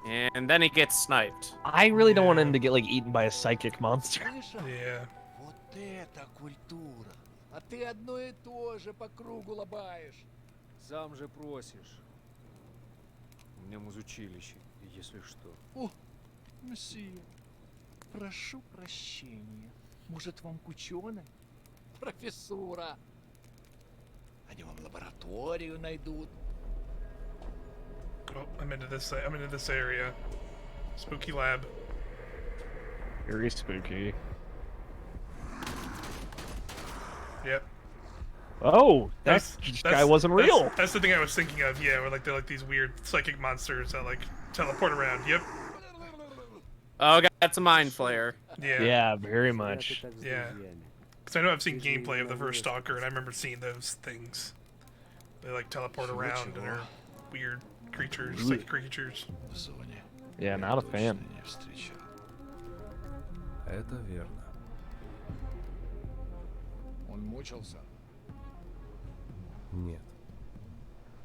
And then he gets sniped. I really don't want Yeah. him to get like eaten by a psychic monster. Слышал? Yeah. Вот это культура. А ты одно и то же по кругу лобаешь. Сам же просишь. У меня музучилище, если что. О, месье, прошу прощения. Может, вам кучёнок? Профессура. Они вам лабораторию найдут. Oh, I'm into this area. Spooky lab. Very spooky. Yep. Oh, that guy wasn't real. That's the thing I was thinking of. Yeah, where like they're like these weird psychic monsters that like teleport around. Yep. Oh, that's a mind flare. Yeah. Yeah, very much. Yeah. Because I know I've seen gameplay of the first Stalker, and I remember seeing those things. They like teleport around, and they're weird creatures, psychic creatures. В зоне. Yeah, not a fan. Точно не встречал. Это верно. Он мучился. Нет.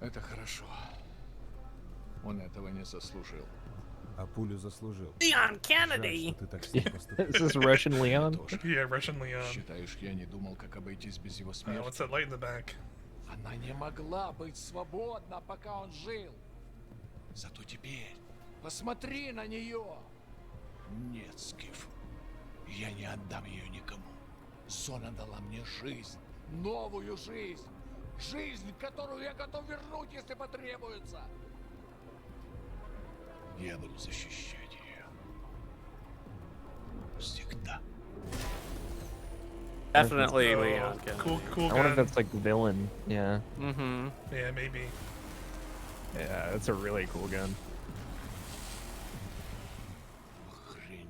Это хорошо. Он этого не заслужил. А пулю заслужил. Leon Жаль, Kennedy. что ты так с ним поступил. Is this Russian Leon? Тоже. Yeah, Russian Leon. Считаешь, я не думал, как обойтись без его смерти? What's that light in the back? Она не могла быть свободна, пока он жил. Зато теперь посмотри на нее. Нет, Скиф, я не отдам ее никому. Зона дала мне жизнь, новую жизнь. Жизнь, которую я готов вернуть, если потребуется. Я буду защищать ее. Всегда. Definitely Oh, Leon Kennedy. cool I wonder if gun. that's like the villain. Yeah. Mm-hmm. Yeah, maybe. Yeah, that's a really cool gun. Охренеть.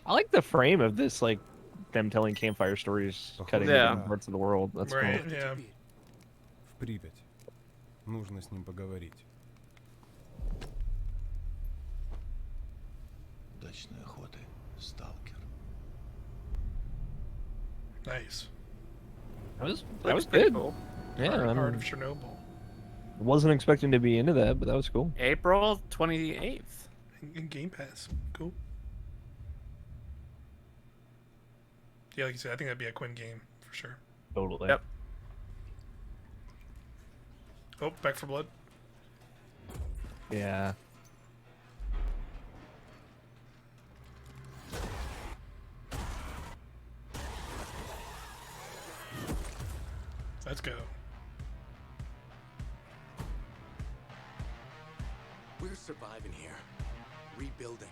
I like the frame of this, like them telling campfire stories, cutting Yeah. different parts of the world. That's Right. cool. Yeah. В Припять. Нужно с ним поговорить. Удачной охоты, сталкер. Nice. That was pretty good. cool. Yeah, Heart I of Chernobyl. wasn't expecting to be into that, but that was cool. April 28th. In Game Pass. Cool. Yeah, like you said, I think that'd be a Quinn game for sure. Totally. Yep. Oh, Back for Blood. Yeah. Let's go. We're surviving here. Rebuilding.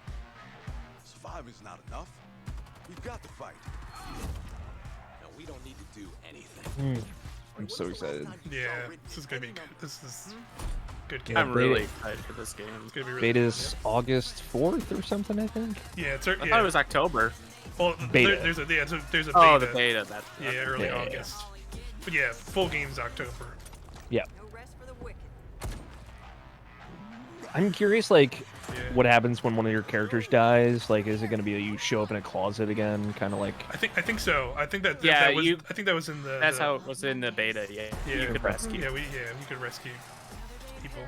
Surviving's not enough. We've got to fight. No, we don't need to do anything. I'm so excited. Yeah, this is gonna be good. This is Good game. I'm really excited for this game. It's gonna be really Beta's August 4th or something, I think. Yeah, it's I thought it was October. Well, Beta. there's a beta. Oh, the beta. Yeah, early August. But yeah, full game's October. Yeah. I'm curious, like, what happens when one of your characters dies? Like, is it going to be you show up in a closet again, kind of like? I think so. I think that Yeah, that was, I think that was in the. That's how it was in the beta. Yeah, you could rescue. Yeah, you could rescue people.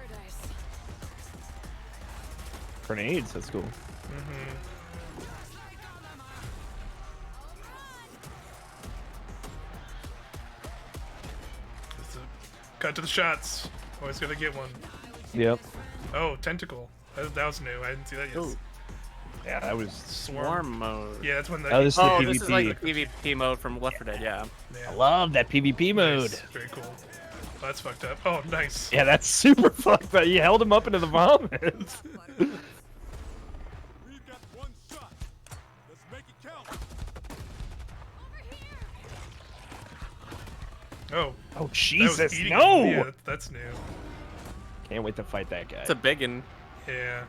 Grenades. That's cool. Cut to the shots. Always gotta get one. Yep. Oh, tentacle. That was new. I didn't see that yet. Ooh. Yeah, that was Swarm mode. Yeah, that's when the. Oh, this is the PvP. This is like the PvP mode from Left 4 Dead. Yeah. I love that PvP mode. Nice. Very cool. Oh, that's fucked up. Oh, nice. Yeah, that's super fucked up. You held him up into the vomit. We've got one shot. Let's make it count. Oh. Oh, Jesus, eating no! him. Yeah, that's new. Can't wait to fight that guy. It's a biggin. Yeah.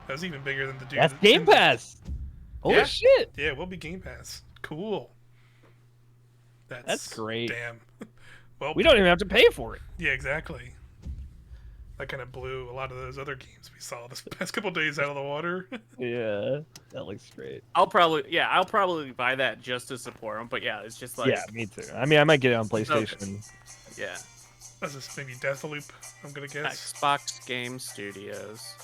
That was even bigger than the dude. That's Game Pass. Holy shit. Yeah, it will be Game Pass. Cool. That's great. Damn. Well, we don't even have to pay for it. Yeah, exactly. That kind of blew a lot of those other games we saw this past couple days out of the water. Yeah, that looks great. I'll probably buy that just to support them. But yeah, it's just like. Yeah, me too. I mean, I might get it on PlayStation. Okay. Yeah. That's just maybe Deathloop, I'm gonna guess. Xbox Game Studios.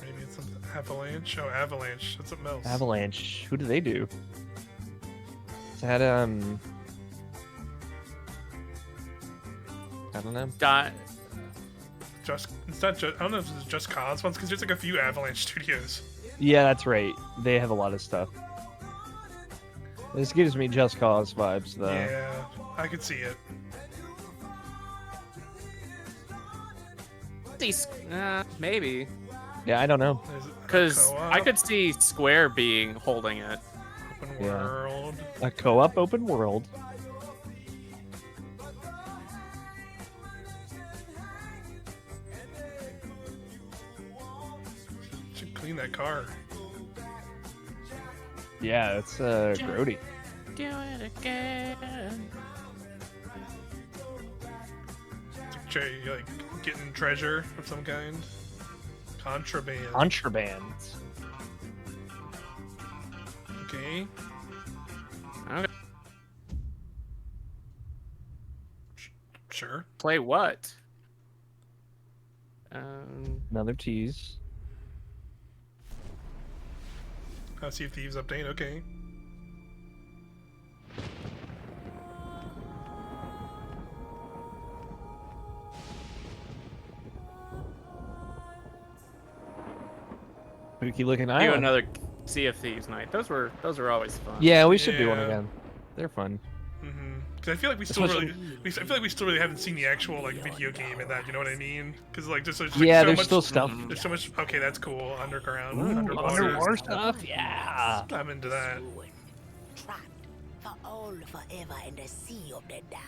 Maybe it's something. Avalanche? Oh, Avalanche. That's something else. Avalanche. Who do they do? Is that I don't know. It's not just. I don't know if it's Just Cause ones because there's like a few Avalanche studios. Yeah, that's right. They have a lot of stuff. This gives me Just Cause vibes, though. Yeah, I could see it. Maybe. Yeah, I don't know. Because I could see Square being holding it. Open world. A co-op open world. Should clean that car. Yeah, it's grody. Do it again. Like getting treasure of some kind. Contraband. Contraband. Okay. Okay. Sure. Play what? Another tease. Sea of Thieves update. Okay. Spooky looking Do island. another Sea of Thieves night. Those were always fun. Yeah, we should do one again. They're fun. Because I feel like we still I feel like we still really haven't seen the actual like video game in that. You know what I mean? Because like just like, yeah, so there's much, still stuff. There's so much. Okay, that's cool. Underground, Underwater stuff. Yeah. I'm into that. Trapped for all forever in the sea of the damned.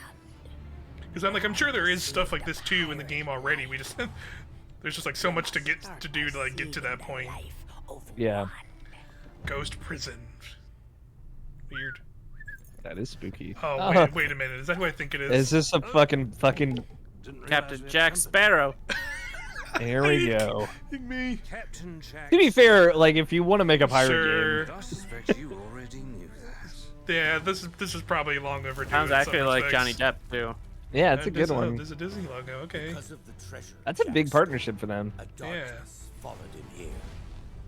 Because I'm sure there is stuff like this too in the game already. We just there's just like so much to do to like get to that point. Yeah. Ghost prison. Weird. That is spooky. Oh, wait a minute. Is that who I think it is? Is this a fucking Captain Jack Sparrow? There we go. Me. Captain Jack. To be fair, like if you want to make a pirate game, I suspect you already knew that. Yeah, this is probably long overdue. Sounds in actually some like respects. Johnny Depp too. yeah, it's a good one. There's a Disney logo. Okay. Because of the treasure. That's a big partnership for them. A darkness followed him here.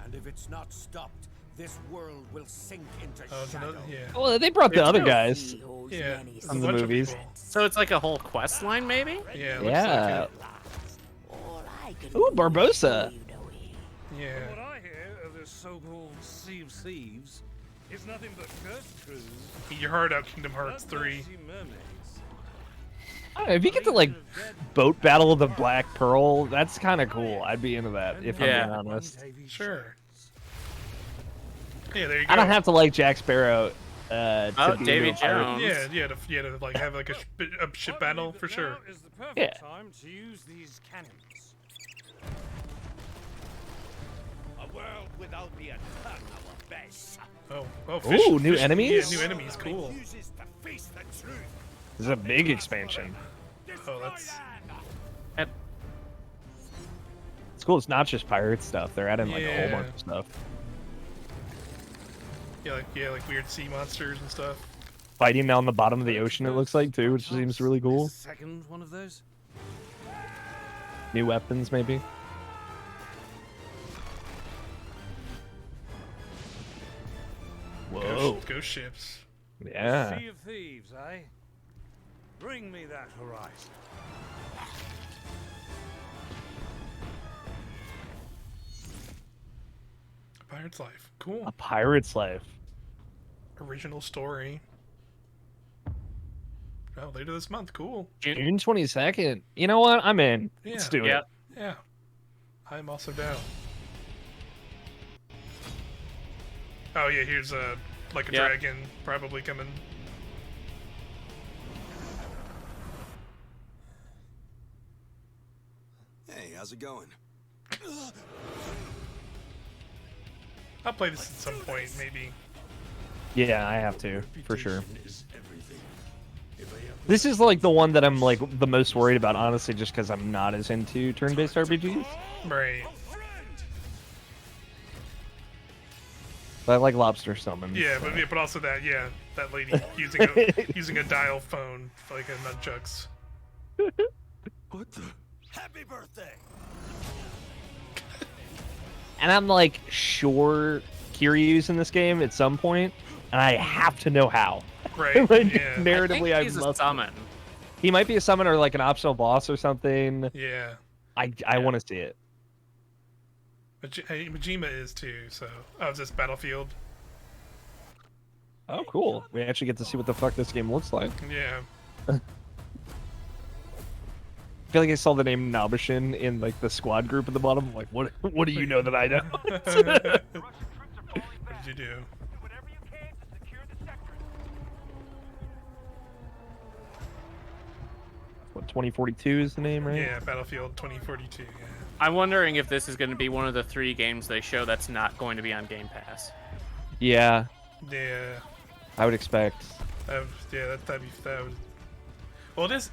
And if it's not stopped, this world will sink into shadow. Yeah. Well, they brought the other guys Yeah. from the movies. So it's like a whole quest line, maybe? Yeah. Yeah. Ooh, Barbosa. Yeah. What I hear of this so-called Sea of Thieves is nothing but Gertrude. Eat your heart out, Kingdom Hearts 3. I don't know, if you get to like boat battle of the Black Pearl, that's kind of cool. I'd be into that if I'm being honest. Sure. Yeah, there you go. I don't have to like Jack Sparrow. To be Davy into a pirate. Jones. Yeah, to like have like a ship battle for sure. Is the perfect Yeah. time to use these cannons. A world without the attack our base. Oh, fish, Ooh, new enemies? Yeah, new enemies, cool. Refuses to face the truth. This is a big expansion. Oh, that's It's cool. It's not just pirate stuff. They're adding like a whole Yeah. bunch of stuff. like weird sea monsters and stuff. Fighting down the bottom of the ocean, it looks like too, which seems really cool. Second one of those. New weapons, maybe. Whoa. Ghost ships. Yeah. Sea of Thieves, eh? Bring me that horizon. A Pirate's Life. Cool. A pirate's life. Original story. Oh, later this month. Cool. June 22nd. You know what? I'm in. Let's Yeah. do it. Yeah. I'm also down. Oh yeah, here's like a Yeah. dragon probably coming. Hey, how's it going? I'll play this at some point, maybe. Yeah, I have to, for sure. This is like the one that I'm like the most worried about, honestly, just because I'm not as into turn-based RPGs. Right. But I like lobster summons. Yeah, but also that lady using a dial phone like a nunchucks. What the? Happy birthday! And I'm like sure Kiryu's in this game at some point, and I have to know how. Right. Like, Yeah. narratively, I think he's a must. summon. He might be a summon or like an optional boss or something. Yeah. I want to see it. Majima is too. So is this Battlefield? Oh, cool. We actually get to see what the fuck this game looks like. Yeah. I feel like I saw the name Nabashin in like the squad group at the bottom. I'm like, what do you know that I know? What did you do? What, 2042 is the name, right? Yeah, Battlefield 2042. Yeah. I'm wondering if this is going to be one of the 3 games they show that's not going to be on Game Pass. Yeah, Yeah. I would expect. That'd be. Well, is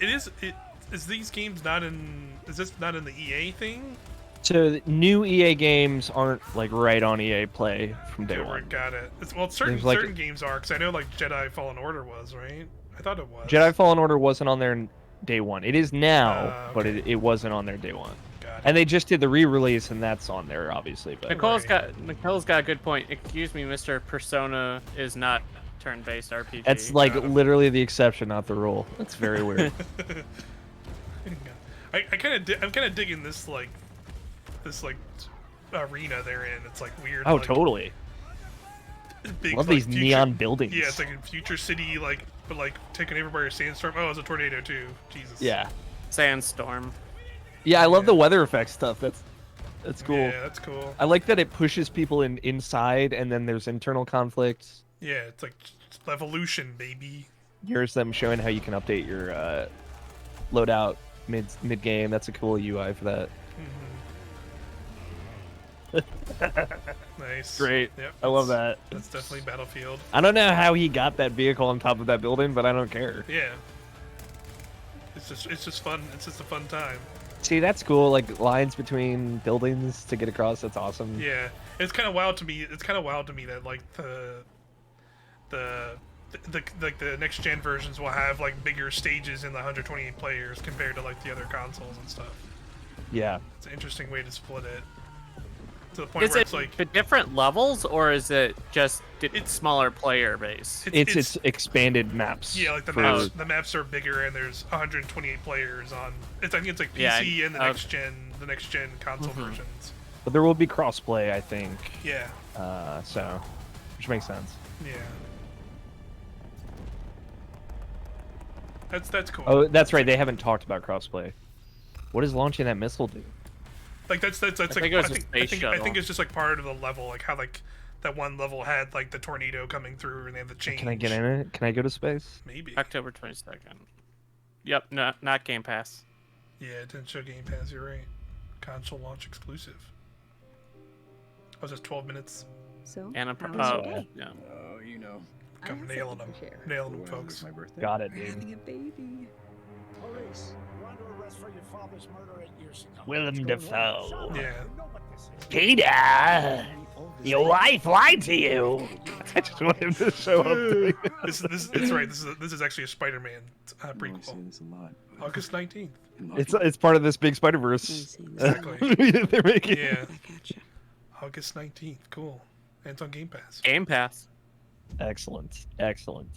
these games not in? Is this not in the EA thing? So the new EA games aren't like right on EA Play from day one. Got it. Certain There's, like, certain games are, because I know like Jedi Fallen Order was, right? I thought it was. Jedi Fallen Order wasn't on there day one. It is now, Okay. but it wasn't on there day one. Got it. And they just did the re-release, and that's on there, obviously. But Nicole's got a good point. Excuse me, Mr. Persona is not turn-based RPG. that's like literally the exception, not the rule. That's very weird. I'm kind of digging this arena they're in. It's like weird. Oh, like, totally. Big, Love like, these neon buildings. Yeah, it's like in Future City, but taken over by a sandstorm. Oh, it's a tornado too. Jesus. Yeah. Sandstorm. Yeah, I love the weather effects stuff. That's cool. Yeah, that's cool. I like that it pushes people inside, and then there's internal conflicts. Yeah, it's like evolution, baby. Here's them showing how you can update your loadout mid game. That's a cool UI for that. Nice. Great. Yep, I love that. That's definitely Battlefield. I don't know how he got that vehicle on top of that building, but I don't care. Yeah. It's just fun. It's just a fun time. See, that's cool. Like lines between buildings to get across. That's awesome. Yeah, it's kind of wild to me. It's kind of wild to me that like the next gen versions will have like bigger stages in the 128 players compared to like the other consoles and stuff. Yeah. It's an interesting way to split it. To the point Is where it it's like the different levels, or is it just smaller player base? It's expanded maps. yeah, like the maps are bigger and there's 128 players on. I think it's like PC and the next gen console versions. But there will be crossplay, I think. Yeah. So, which makes sense. Yeah. That's cool. Oh, that's right. They haven't talked about crossplay. What does launching that missile do? Like that's I like think it was a space I shuttle. think it's just like part of the level, like how like that one level had like the tornado coming through and they have the change. Can I get in it? Can I go to space? Maybe. October 22nd. Yep, not Game Pass. Yeah, it didn't show Game Pass. You're right. Console launch exclusive. Oh, just 12 minutes. So, And how was your day? yeah. Oh, you know. I'm nailing them. Nailing them, folks. My birthday. Got it, We're having dude. a baby. Police, you're under arrest for your father's murder 8 years ago. Willem Dafoe. Yeah. Peter, your wife lied to you. I just want him to show up. It's right. This is actually a Spider-Man prequel. This a lot. August 19th. It's part of this big Spider-Verse. Exactly. They're making. Yeah. August 19th. Cool. And it's on Game Pass. Game Pass. Excellent. Excellent.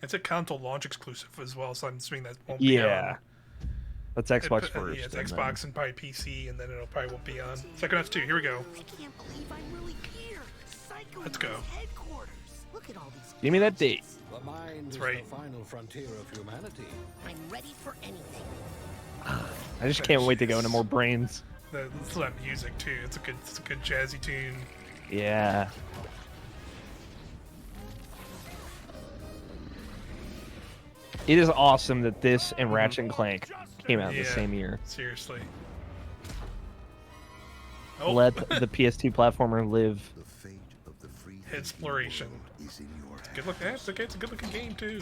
It's a console launch exclusive as well, so I'm assuming that won't be on. Yeah. That's Xbox first. Yeah, it's and Xbox and probably PC, and then it'll probably won't be on. Psychonauts 2, here we go. I can't believe I'm really here. Let's go. Headquarters. Look at all these. Give me that date. The mind That's is right. the final frontier of humanity. I'm ready for anything. I just can't wait to go into more brains. It's that music too. It's a good jazzy tune. Yeah. It is awesome that this and Ratchet and Clank came out the same year. Seriously. Oh. Let the PS2 platformer live. Exploration. It's a good look. It's okay. It's a good looking game too.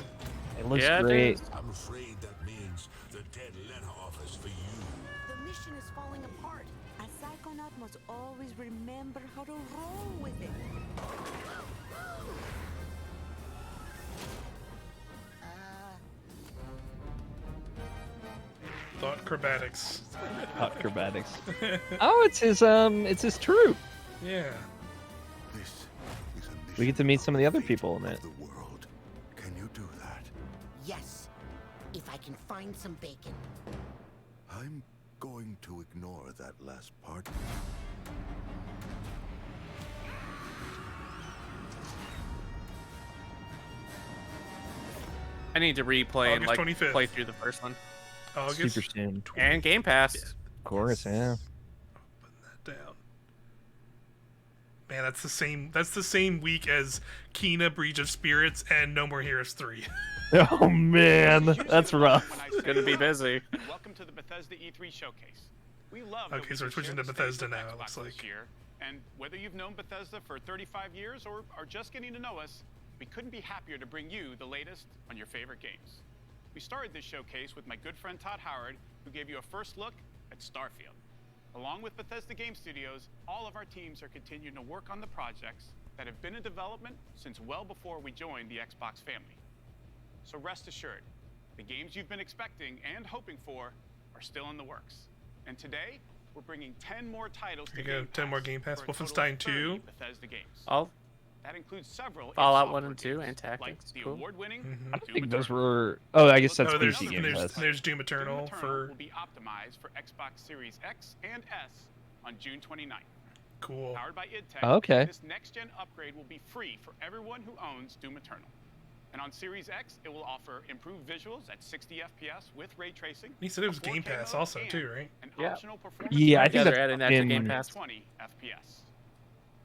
It looks great. I'm afraid that means the dead letter office for you. The mission is falling apart. A psychonaut must always remember how to roll with it. Thought acrobatics. Acrobatics. Oh, it's his troop. Yeah. We get to meet some of the other people in it. Can you do that? Yes, if I can find some bacon. I'm going to ignore that last part. I need to replay and August like 25th. play through the first one. August Super soon. And Game Pass. Of course, yeah. Putting that down. Man, that's the same week as Kena Breach of Spirits and No More Heroes 3. Oh man, that's rough. Gonna be busy. Welcome to the Bethesda E3 showcase. We love. Okay, so we're switching to Bethesda now. It looks like. Year. And whether you've known Bethesda for 35 years or are just getting to know us, we couldn't be happier to bring you the latest on your favorite games. We started this showcase with my good friend Todd Howard, who gave you a first look at Starfield. Along with Bethesda Game Studios, all of our teams are continuing to work on the projects that have been in development since well before we joined the Xbox family. So rest assured, the games you've been expecting and hoping for are still in the works. And today, we're bringing 10 more titles to Here you go, Game 10 more Pass Game Pass. for a total of Wolfenstein 30 2. Bethesda games. Oh, That includes several Fallout in 1 and 2 software and games, like Tactics. the Cool. award-winning I don't Doom think those Eternal. were. Oh, I guess that's Oh, PC Game Pass. there's Doom Eternal Doom Eternal for. will be optimized for Xbox Series X and S on June 29th. Cool. Powered by id Tech, Okay. this next-gen upgrade will be free for everyone who owns Doom Eternal. And on Series X, it will offer improved visuals at 60 FPS with ray tracing. He said it was a 4K Game Pass mode, also and too, right? An Yeah. optional performance Yeah, I mode think they're that's adding that to in. Game Pass. 20 FPS.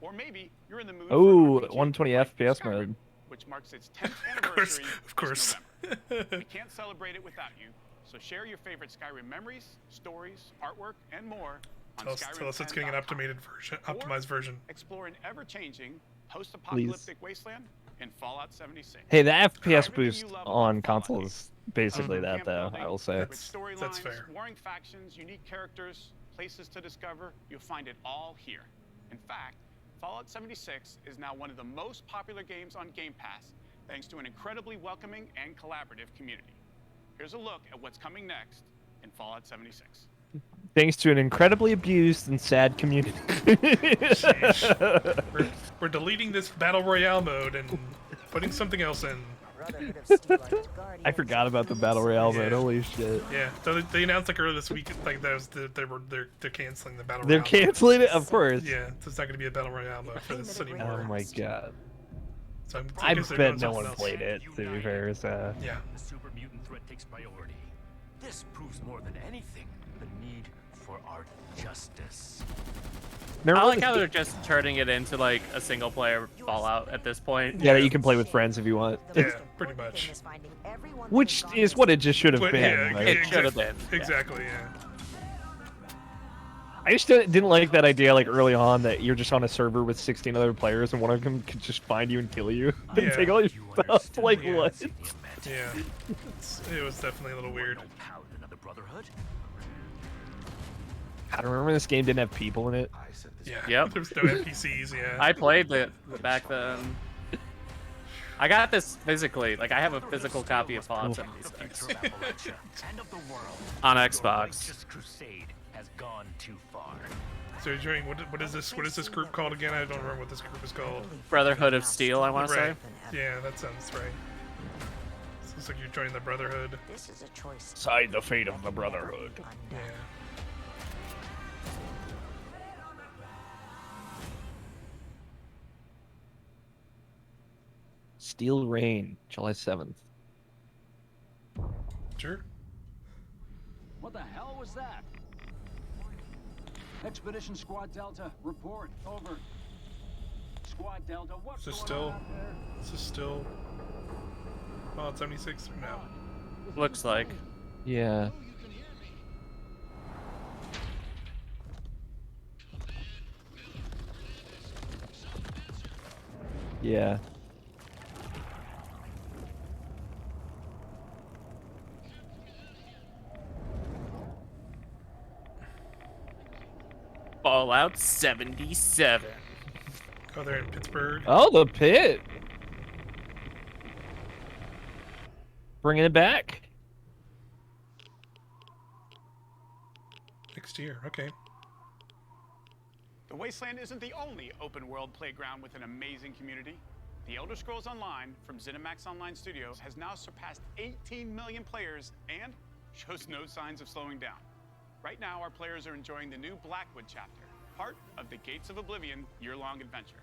Or maybe you're in the mood Oh, for an RPG 120 like FPS Skyrim, mode. which marks its 10th anniversary Of course. this November. We can't celebrate it without you, so share your favorite Skyrim memories, stories, artwork, and more on Tell us it's getting an optimized version. Explore an ever-changing post-apocalyptic wasteland in Fallout 76. Hey, the FPS However boost you love on Fallout console is basically that, camp though. building I will say. with storylines, That's fair. warring factions, unique characters, places to discover, you'll find it all here. In fact, Fallout 76 is now one of the most popular games on Game Pass, thanks to an incredibly welcoming and collaborative community. Here's a look at what's coming next in Fallout 76. Thanks to an incredibly abused and sad community. We're deleting this battle royale mode and putting something else in. I forgot about the battle royale mode. Holy shit! Yeah, so they announced like earlier this week, like that was they're canceling the battle. They're royale canceling it, of course. Yeah, so it's not going to be a battle royale mode for this anymore. Oh my god! So I guess they're bet doing no something one else. played it. To be fair, so. Yeah. The super mutant threat takes priority. This proves more than anything the need for for our justice. I like how they're just turning it into like a single player Fallout at this point. Yeah, that you can play with friends if you want. Yeah, pretty much. Which is what it just should have But, been. yeah, right? It should have been. Exactly, yeah. I just didn't like that idea, like early on, that you're just on a server with 16 other players and one of them could just find you and kill you and Yeah. take all your stuff. Like what? Yeah, it was definitely a little weird. I don't remember this game didn't have people in it. Yeah, Yep. there was no NPCs, yeah. I played it back then. I got this physically. Like, I have a physical copy of Fallout 76 on Xbox. So you're doing, what is this group called again? I don't remember what this group is called. Brotherhood of Steel, I want to Right. say. Yeah, that sounds right. So looks like you're joining the Brotherhood. This is a choice. Decide the fate of the Brotherhood. Yeah. Steel Rain, July 7th. Sure. What the hell was that? Expedition Squad Delta, report. Over. Squad Delta, what's Is this going still? on out there? Is this still? Fallout 76? No. Looks like. Yeah. Yeah. Fallout 77. Oh, they're in Pittsburgh. Oh, the pit. Bringing it back. Next year, okay. The Wasteland isn't the only open-world playground with an amazing community. The Elder Scrolls Online from ZeniMax Online Studios has now surpassed 18 million players and shows no signs of slowing down. Right now, our players are enjoying the new Blackwood chapter, part of the Gates of Oblivion year-long adventure.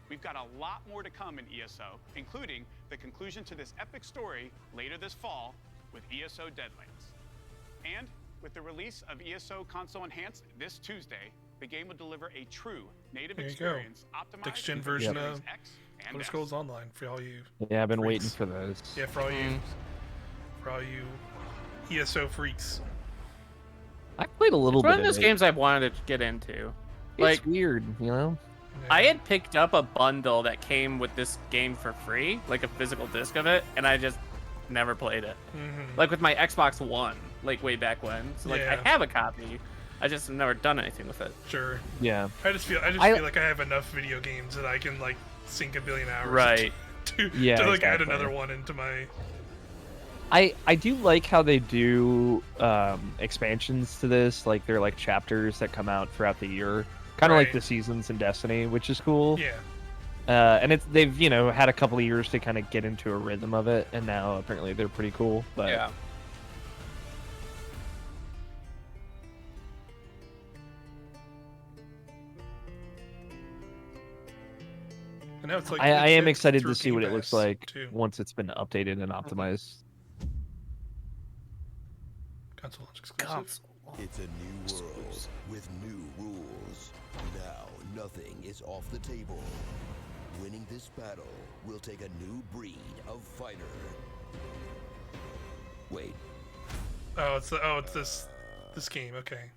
We've got a lot more to come in ESO, including the conclusion to this epic story later this fall with ESO Deadlands. And with the release of ESO Console Enhanced this Tuesday, the game will deliver a true native There you experience go. optimized Next-gen for version Series of X and Elder S. Scrolls Online for all you. Yeah, I've been freaks. waiting for those. Yeah, for all you ESO freaks. I played a little It's one bit of those of games I've wanted to get into. It's Like, weird, you know? I had picked up a bundle that came with this game for free, like a physical disc of it, and I just never played it. Like with my Xbox One, like way back when. So like Yeah. I have a copy, I just have never done anything with it. Sure. Yeah. I just feel like I have enough video games that I can like sink a billion hours. Right. To Yeah, to like add exactly. another one into my. I do like how they do expansions to this, like they're like chapters that come out throughout the year, kind of like Right. the seasons in Destiny, which is cool. Yeah. And they've had a couple of years to kind of get into a rhythm of it, and now apparently they're pretty cool. But Yeah. And now it's like I am it's excited through to see what Game it looks Pass, like too. once it's been updated and optimized. Console launch exclusive. It's a new world with new rules. Now, nothing is off the table. Winning this battle will take a new breed of fighter. Wait. Oh, it's this game. Okay.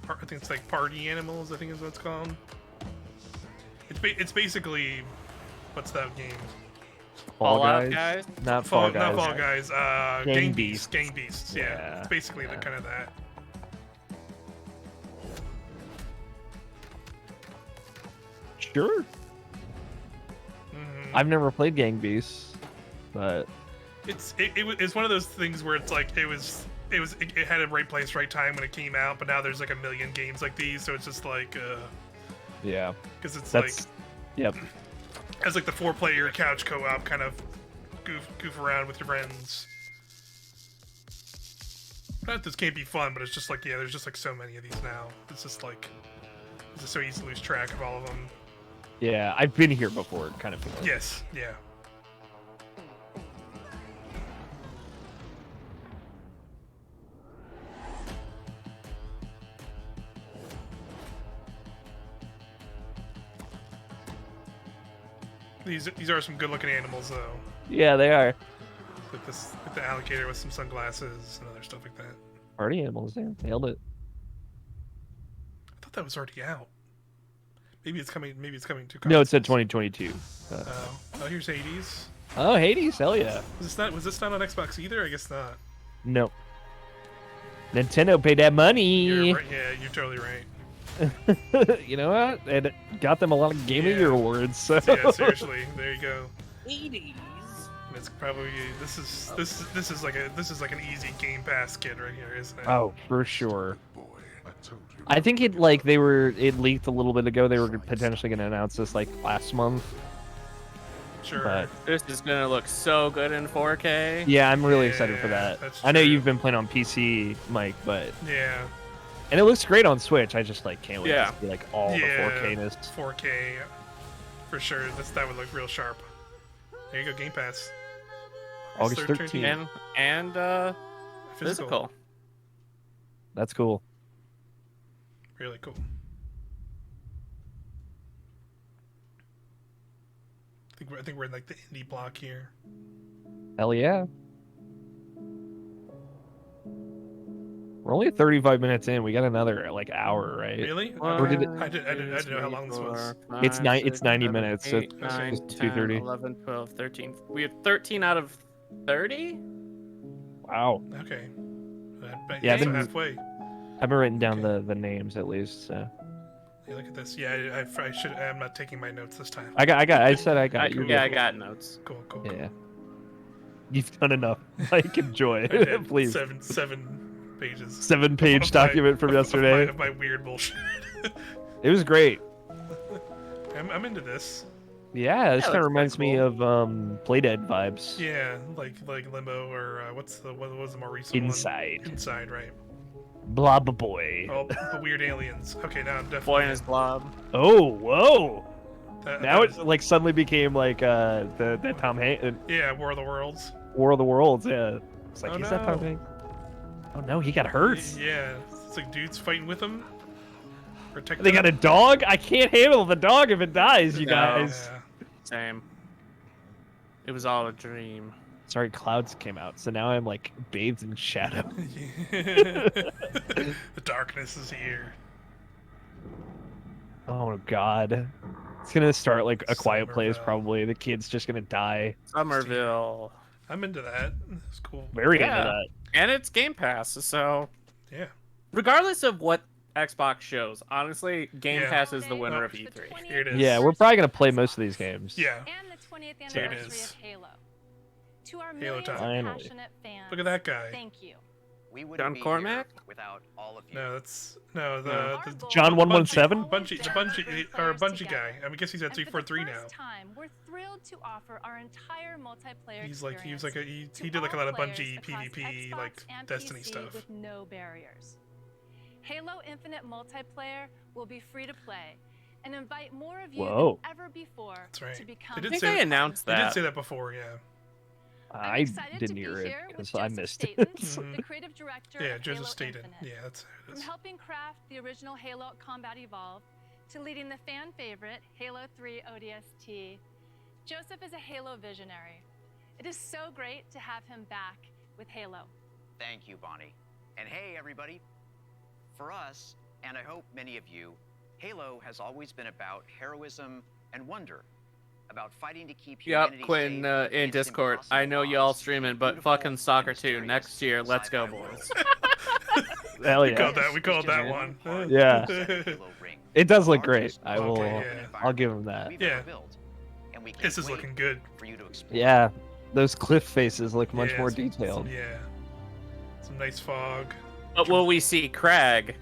I think it's like Party Animals. I think is what it's called. It's basically, what's that game? Fallout Guys? Not Fall Guys. Not Fall Guys. Gang Gang Beasts. Beasts. Gang Beasts. Yeah. Yeah. It's basically the kind of that. Sure. I've never played Gang Beasts, but It's one of those things where it's like it had a right place, right time when it came out, but now there's like a million games like these, so it's just like yeah. because it's Yep. as like the 4-player couch co-op kind of goof around with your friends. Not that this can't be fun, but it's just like there's just like so many of these now. It's just like it's just so easy to lose track of all of them. Yeah, I've been here before, kind of feeling. Yes, yeah. These are some good looking animals though. Yeah, they are. With the alligator with some sunglasses and other stuff like that. Party animals, yeah. Nailed it. I thought that was already out. Maybe it's coming to consoles. No, it said 2022. Oh, here's Hades. Oh, Hades, hell yeah. Was this not on Xbox either? I guess not. No. Nintendo paid that money. You're right. Yeah, you're totally right. You know what? And it got them a lot of Game of Year awards. So. Yeah, seriously. There you go. 80s. It's probably this is like an easy Game Pass kid right here, isn't it? Oh, for sure. I think it leaked a little bit ago. They were potentially going to announce this like last month. Sure. But this is gonna look so good in 4K. yeah, I'm really excited for that. I know you've been playing on PC, Mike, but yeah. And it looks great on Switch. I just like can't wait Yeah. to see like all the 4K-ness. 4K, for sure. That would look real sharp. There you go, Game Pass. August 13th. And physical. That's cool. Really cool. I think we're in like the indie block here. Hell yeah. We're only 35 minutes in. We got another like hour, right? Really? Or did it... I didn't know how long this was. It's 90 minutes. So it's 9, 2:30. 11, 12, 13. We have 13 out of 30? Wow. Okay. Yeah, so halfway. I haven't written down the names at least. So. Yeah, look at this. Yeah, I should. I'm not taking my notes this time. I said I got. I got notes. Cool. Yeah. You've done enough. Like, enjoy. I did. Please. 7 pages. 7-page document from yesterday. Of my weird bullshit. It was great. I'm into this. Yeah, this kind of reminds me of Playdead vibes. Yeah, like Limbo or what was the more recent Inside. one? Inside, right? Blob Boy. Oh, the weird aliens. Okay, now I'm definitely. Boy and his blob. Oh, whoa! Now that it like suddenly became like the Tom Hanks. Yeah, War of the Worlds. War of the Worlds. Yeah. It's like, Oh, is that Tom no. Hanks? Oh no, he got hurt. Yeah, it's like dudes fighting with him. Protect They them. got a dog. I can't handle the dog if it dies, you No. guys. Same. It was all a dream. Sorry, clouds came out, so now I'm like bathed in shadow. The darkness is here. Oh god. It's gonna start like A Quiet Place probably. The kid's just gonna die. Somerville. I'm into that. It's cool. Very into that. And it's Game Pass, so Yeah. regardless of what Xbox shows, honestly, Game Yeah. Pass is the winner of E3. Here it is. Yeah, we're probably gonna play most of these games. Yeah. And the 20th Here it anniversary is. of Halo. To our Halo millions of time. Finally. passionate fans, Look at that guy. thank you. We wouldn't John be Cormack? here without all of you. No, the John 117? Bungie guy. I guess he's at 343 now. Time, we're thrilled to offer our entire multiplayer He did like a lot of Bungie PvP like Destiny stuff. With no barriers. Halo Infinite multiplayer will be free to play and invite more of you Whoa. than ever before That's right. to become. They did think say they announced They did that. say that before, yeah. I excited didn't to be hear it here with because I Joseph missed it. Staten, the creative director Yeah, of Joseph Halo Staten. Infinite. Yeah, that's how it From is. helping craft the original Halo Combat Evolved to leading the fan favorite Halo 3 ODST, Joseph is a Halo visionary. It is so great to have him back with Halo. Thank you, Bonnie. And hey, everybody. For us, and I hope many of you, Halo has always been about heroism and wonder. About fighting to keep humanity Yep, Quinn safe in Discord. I know y'all streaming, but fucking soccer too. Next year, let's go, boys. Hell We yeah. called that one. Yeah. It does look great. I will. yeah. I'll give him that. Yeah. This is looking good. For you to explore. Yeah, those cliff faces look much Yeah, more some- detailed. Yeah. Some nice fog. But will we see Crag?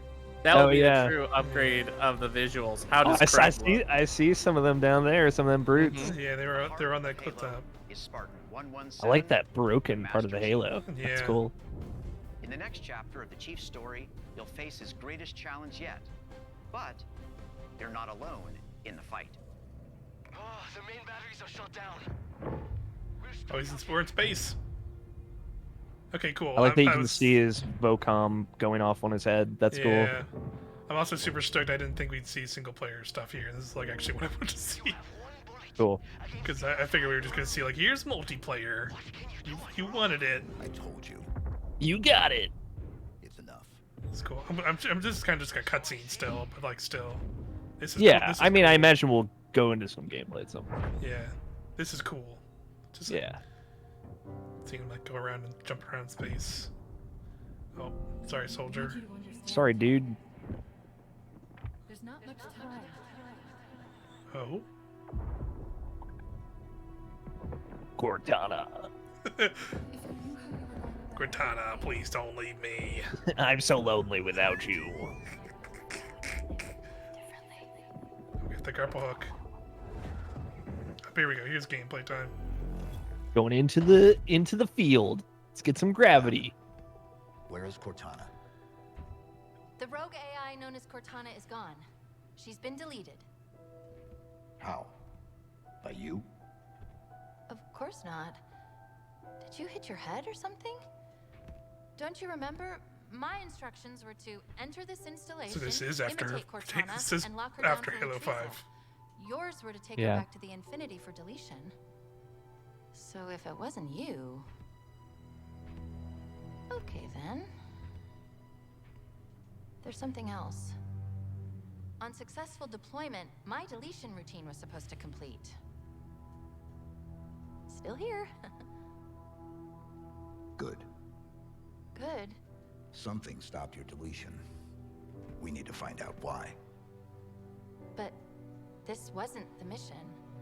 That Oh, would be yeah. the true upgrade of the visuals. How does I Crag see. look? I see some of them down there. Some of them brutes. Yeah, they're on that cliff top. Is Spartan 117. I like that broken part of the Halo. That's Yeah. cool. In the next chapter of the Chief's story, you'll face his greatest challenge yet. But you're not alone in the fight. Oh, the main batteries are shut down. We're in space. Okay, cool. I like that you I can was- see his vocom going off on his head. That's cool. Yeah. I'm also super stoked. I didn't think we'd see single player stuff here. This is like actually what I want to see. Cool. Because I figured we were just gonna see like, here's multiplayer. You wanted it. I told you. You got it. It's enough. It's cool. I'm just kind of just a cutscene still, but like still, this is Yeah, Cool. This is I mean, cool. I imagine we'll go into some gameplay at some point. Yeah, this is cool. Just Yeah. seeing him like go around and jump around in space. Oh, sorry, soldier. Sorry, dude. There's not much time. Oh. Cortana. Cortana, please don't leave me. I'm so lonely without you. We have the grapple hook. Here we go. Here's gameplay time. Going into the field. Let's get some gravity. Where is Cortana? The rogue AI known as Cortana is gone. She's been deleted. How? By you? Of course not. Did you hit your head or something? Don't you remember? My instructions were to enter this installation, So this is after imitate Cortana, this is and lock her after down for Halo retrieval. 5. Yours were to take Yeah. her back to the Infinity for deletion. So if it wasn't you... Okay then. There's something else. On successful deployment, my deletion routine was supposed to complete. Still here. Good. Good. Something stopped your deletion. We need to find out why. But this wasn't the mission.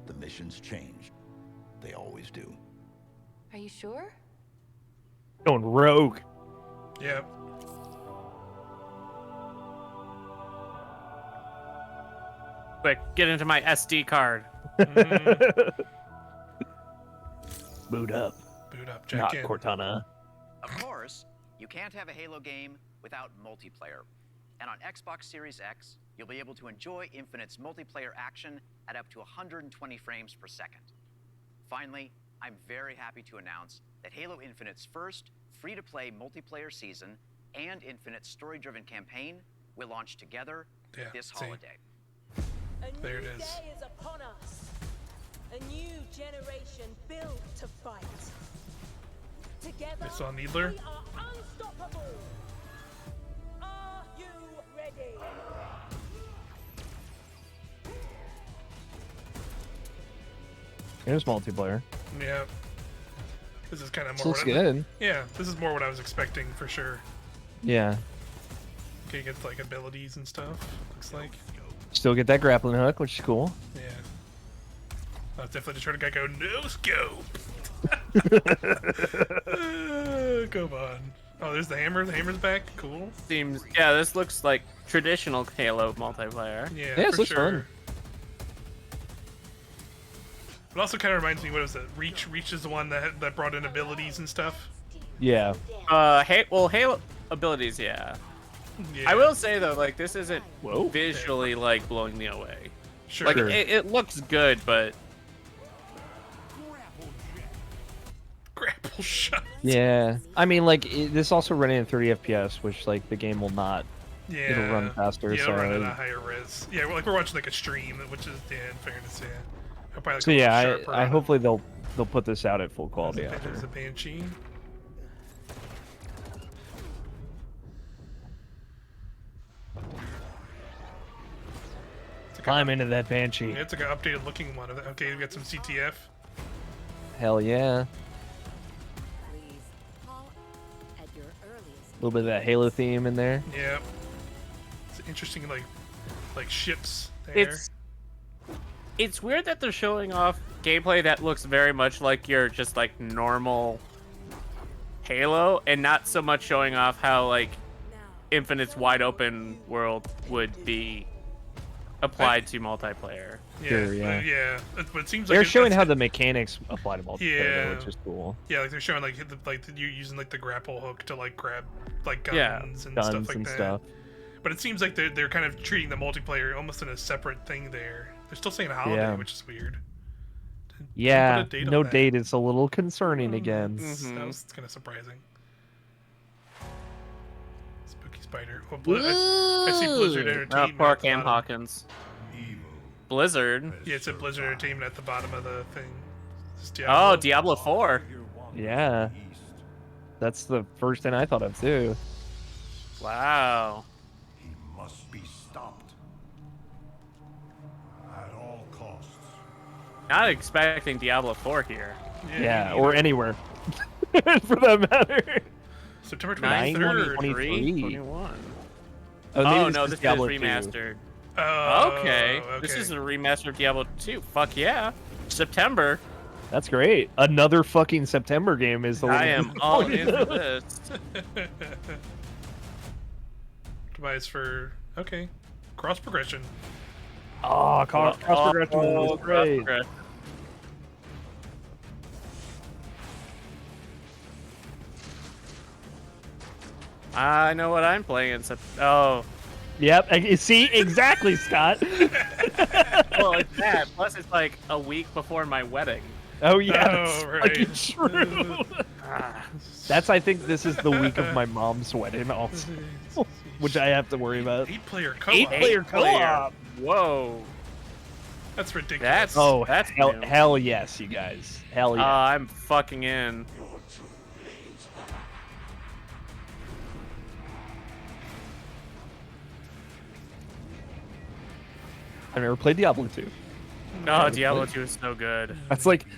The missions changed. They always do. Are you sure? Going rogue. Yep. Quick, get into my SD card. Boot up. Boot up, jack Not in. Cortana. Of course, you can't have a Halo game without multiplayer. And on Xbox Series X, you'll be able to enjoy Infinite's multiplayer action at up to 120 frames per second. Finally, I'm very happy to announce that Halo Infinite's first free-to-play multiplayer season and Infinite's story-driven campaign will launch together this holiday. There it is. Day is upon us. A new generation built to fight. Together, I saw Needler. we are unstoppable. Are you ready? Here's multiplayer. Yeah. This is kind of This more. looks what I- good. Yeah, this is more what I was expecting for sure. Yeah. Okay, get like abilities and stuff. Looks like. Still get that grappling hook, which is cool. Yeah. I was definitely just trying to go no scope. Come on. Oh, there's the hammer. The hammer's back. Cool. Seems, yeah, this looks like traditional Halo multiplayer. Yeah, for sure. It also kind of reminds me, what is it? Reach is the one that brought in abilities and stuff. Yeah. Well, Halo abilities, yeah. Yeah. I will say though, like this isn't visually like blowing me away. Sure. Like it looks good, but grapple shot. Yeah. I mean, like this also running at 30 FPS, which like the game will not. Yeah. It'll run faster. Yeah, so it'll run at a higher res. Yeah, like we're watching like a stream, which is in fairness, yeah. I'll probably, like, So a little yeah, sharper I on it. hopefully they'll put this out at full quality. There's a Banshee. Climb into that Banshee. Yeah, it's like an updated looking one. Okay, we got some CTF. Hell yeah. At your earliest. A little bit of that Halo theme in there. Yeah. It's interesting, like ships there. it's weird that they're showing off gameplay that looks very much like your just like normal Halo, and not so much showing off how like Infinite's wide open world would be applied to multiplayer. Yeah, Sure, yeah. yeah. But it seems like They're showing that's- how the mechanics apply to multiplayer, Yeah. though, which is cool. Yeah, like they're showing like you're using like the grapple hook to like grab like guns Yeah, and stuff guns like and that. stuff. But it seems like they're kind of treating the multiplayer almost in a separate thing there. They're still saying holiday, Yeah. which is weird. Yeah, put a date on no that. date is a little concerning again. That was kind of surprising. Spooky spider. Oh, I see Blizzard Entertainment. Poor Cam Hawkins. Blizzard. Yeah, it said Blizzard Entertainment at the bottom of the thing. Oh, Diablo 4. Yeah. That's the first thing I thought of, too. Wow. He must be stopped. At all costs. Not expecting Diablo 4 here. Yeah, or anywhere. For that matter. September 23rd. 21. Oh, no, this is Diablo 2. remastered. Oh, Okay. This is a remaster of Diablo 2. Fuck yeah. September. That's great. Another fucking September game is the one. I am all in for this. Device for cross progression. Oh, cross progression was great. I know what I'm playing. Oh. Yep. See, exactly, Scott. Well, it's that. Plus, it's like a week before my wedding. Oh yeah, Oh, right. fucking true. That's I think this is the week of my mom's wedding also, which I have to worry about. 8-player co-op. 8-player co-op. Whoa. That's ridiculous. That's hell yes, you guys. Hell yeah. I'm fucking in. I've never played Diablo 2. No, Diablo 2 is so good.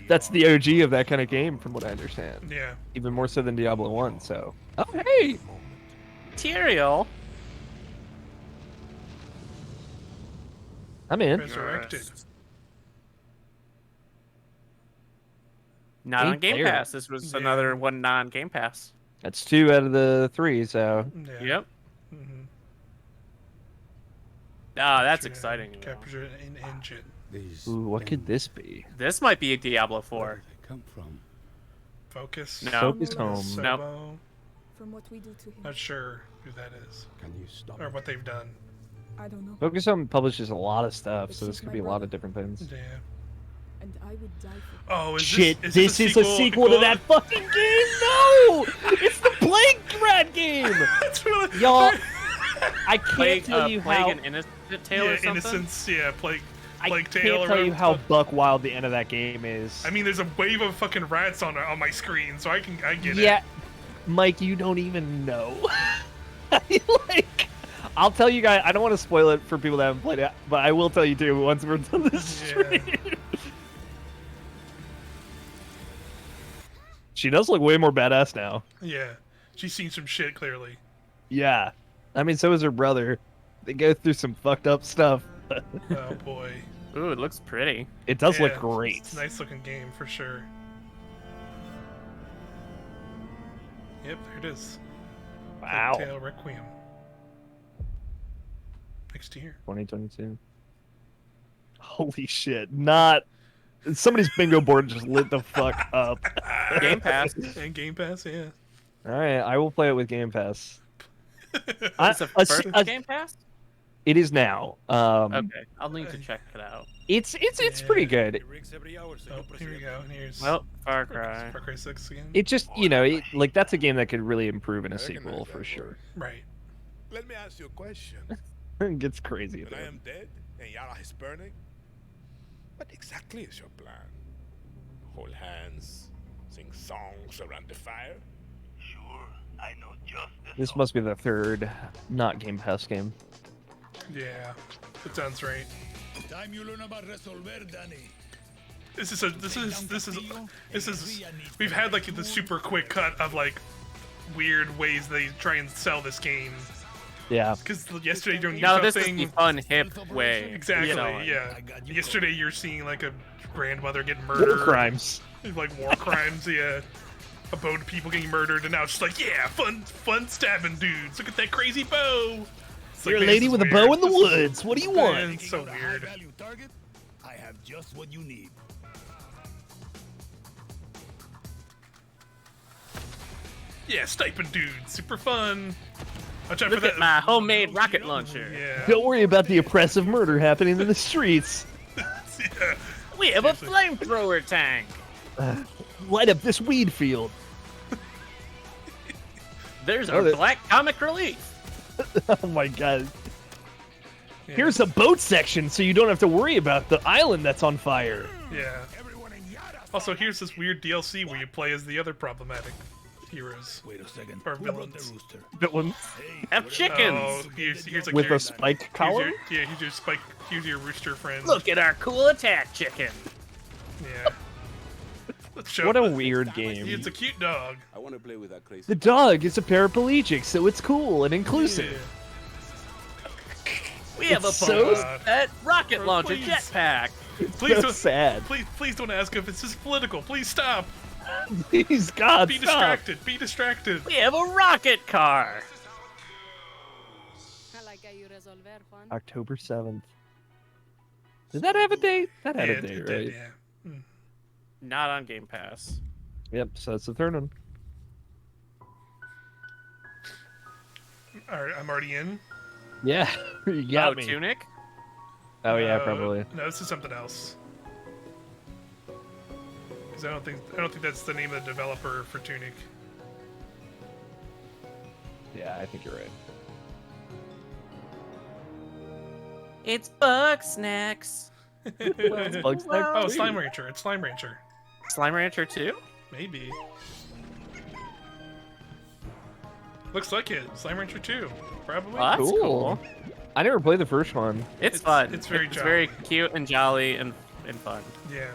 That's the OG of that kind of game, from what I understand. Yeah. Even more so than Diablo 1. So. Oh hey. Tyrael. I'm in. Resurrected. Not on Game 8-player. Pass. This was another one non-Game Pass. That's 2 out of the 3. So. Yeah. Yep. Mm-hmm. Ah, that's exciting. Capture an engine. Ooh, what could this be? This might be a Diablo 4. Come from? Focus. No. Focus Home. Sobo. Nope. From what we do to him. Not sure who that is. Can you stop? Or what they've done. I don't know. Focus Home publishes a lot of stuff, so this could be a lot of different things. Yeah. And I would die for Oh, is Shit, this is a sequel to that fucking game? No! It's the Plague Rat game! That's really... Y'all, I can't Plague, tell you Plague how... and Innocent Tale or something? Innocence, Plague I Tale. can't or tell you whatever how it's called. buck wild the end of that game is. I mean, there's a wave of fucking rats on my screen, so I get it. Yeah, Mike, you don't even know. I'll tell you guys, I don't want to spoil it for people that haven't played it, but I will tell you too once we're done this stream. She does look way more badass now. Yeah. She's seen some shit, clearly. Yeah. I mean, so is her brother. They go through some fucked up stuff. Oh, boy. Ooh, it looks pretty. It does Yeah, look great. It's a nice-looking game, for sure. Yep, there it is. Wow. Plague Tale Requiem. Next year. 2022. Holy shit. Not... Somebody's bingo board just lit the fuck up. Game Pass. And Game Pass, yeah. Alright, I will play it with Game Pass. It's a first Game Pass? It is now. Okay, I'll need to check it out. It's pretty good. Oh, here we go. Here's Well, Far Cry. Far Cry 6 again. It just, like that's a game that could really improve in a sequel for sure. Right. Let me ask you a question. It gets crazy. When I am dead and Yara is burning, what exactly is your plan? Hold hands, sing songs around the fire? Sure, I know just This must be the third not Game Pass game. Yeah, that sounds right. Time you learn about resolver, Danny. This is we've had like the super quick cut of like weird ways they try and sell this game. Yeah. Because yesterday during the No, Ubisoft this is thing, the fun, hip way. exactly, You know, yeah. Yesterday you're seeing like a grandmother get murdered. War crimes. Like war crimes, yeah. A boat of people getting murdered, and now it's just like, yeah, fun stabbing dudes. Look at that crazy bow. It's You're like, a man, lady this with a is bow weird. in the This is- woods. What do you want? Man, it's so weird. Value target? I have just what you need. Yeah, sniping dudes, super fun. Watch out Look for that. at my homemade rocket launcher. Yeah. Don't worry about the oppressive murder happening in the streets. Yeah. We have a flamethrower tank. Light up this weed field. There's our that- black comic relief. Oh my god. Here's a boat section, so you don't have to worry about the island that's on fire. Yeah. Also, here's this weird DLC where you play as the other problematic heroes. Wait a second. Or villains. Villains. Have chickens. Oh, here's like with your, a spike collar. Here's your rooster friend. Look at our cool attack chicken. Yeah. What a weird game. It's a cute dog. I want to play with that crazy. The dog is a paraplegic, so it's cool and inclusive. We have It's a so that rocket launcher jetpack. Please so don't, sad. Please don't ask if it's just political. Please stop. Please, God, Be stop. distracted. Be distracted. We have a rocket car. October 7th. Did that have a date? That had Yeah, a date, it right? did, yeah. Not on Game Pass. Yep, so that's the third one. Alright, I'm already in. Yeah, you got me. Tunic? Oh yeah, probably. No, this is something else. Because I don't think that's the name of the developer for Tunic. Yeah, I think you're right. It's Bug Snacks. Bug Snacks Oh, too. Slime Rancher. It's Slime Rancher. Slime Rancher 2? Maybe. Looks like it. Slime Rancher 2. Probably. Oh, that's cool. I never played the first one. It's fun. It's very very cute and jolly and fun. Yeah.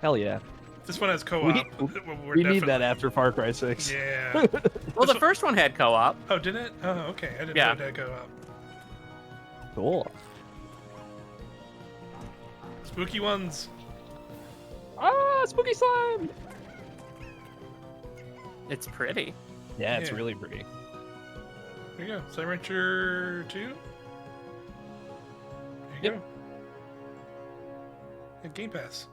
Hell yeah. This one has co-op. We need that after Far Cry 6. Yeah. Well, the first one had co-op. Oh, did it? Oh, okay. I didn't know it had co-op. Cool. Spooky ones. Ah, spooky slime. It's pretty. Yeah, it's Yeah. really pretty. There you go. Slime Rancher 2. There you go. And Game Pass.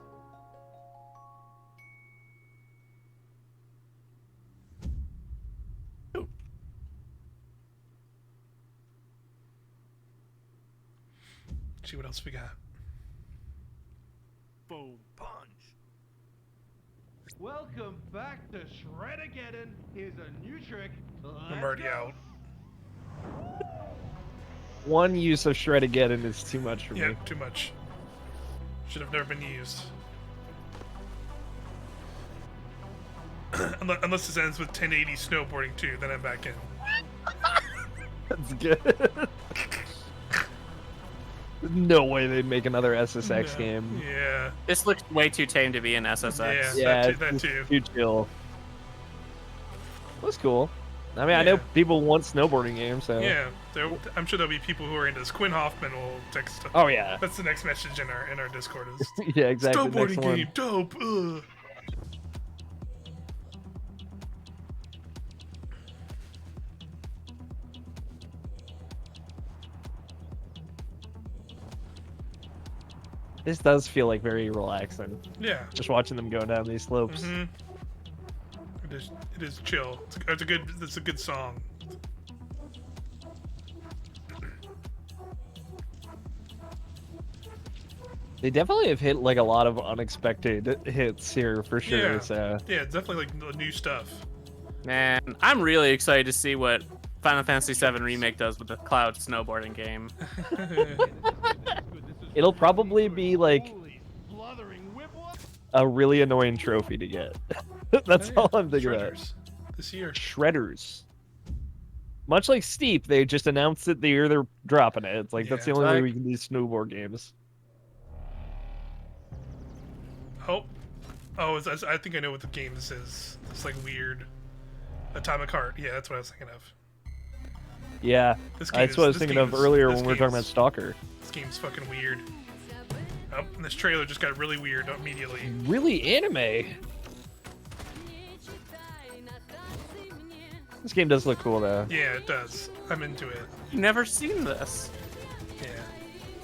See what else we got. Boom punch. Welcome back to Shred-Ageddon. Here's a new trick. I'm already out. One use of Shred-Ageddon is too much for Yeah, me. too much. Should have never been used. Unless this ends with 1080 snowboarding too, then I'm back in. That's good. No way they'd make another SSX game. Yeah. This looks way too tame to be in SSX. Yeah, that it's too. too chill. That's cool. I mean, I know people want snowboarding games, so. Yeah, I'm sure there'll be people who are into this. Quinn Hoffman will text. Oh, yeah. That's the next message in our Discord is. Yeah, exactly. Snowboarding Next one. game, dope. Ugh. This does feel like very relaxing. Yeah. Just watching them go down these slopes. Mm-hmm. It is chill. It's a good song. They definitely have hit like a lot of unexpected hits here for sure. Yeah. So Yeah, it's definitely like new stuff. Man, I'm really excited to see what Final Fantasy VII Remake does with the cloud snowboarding game. it'll probably be like a really annoying trophy to get. That's all I'm thinking about. This year. Shredders. Much like Steep, they just announced it the year they're dropping it. It's like that's the only way we can do snowboard games. Oh, I think I know what the game this is. It's like weird. Atomic Heart. Yeah, that's what I was thinking of. Yeah, This game that's what I was this thinking game of is- earlier this when we were talking about game's- Stalker. This game's fucking weird. Oh, and this trailer just got really weird immediately. Really anime. This game does look cool though. Yeah, it does. I'm into it. Never seen this. Yeah.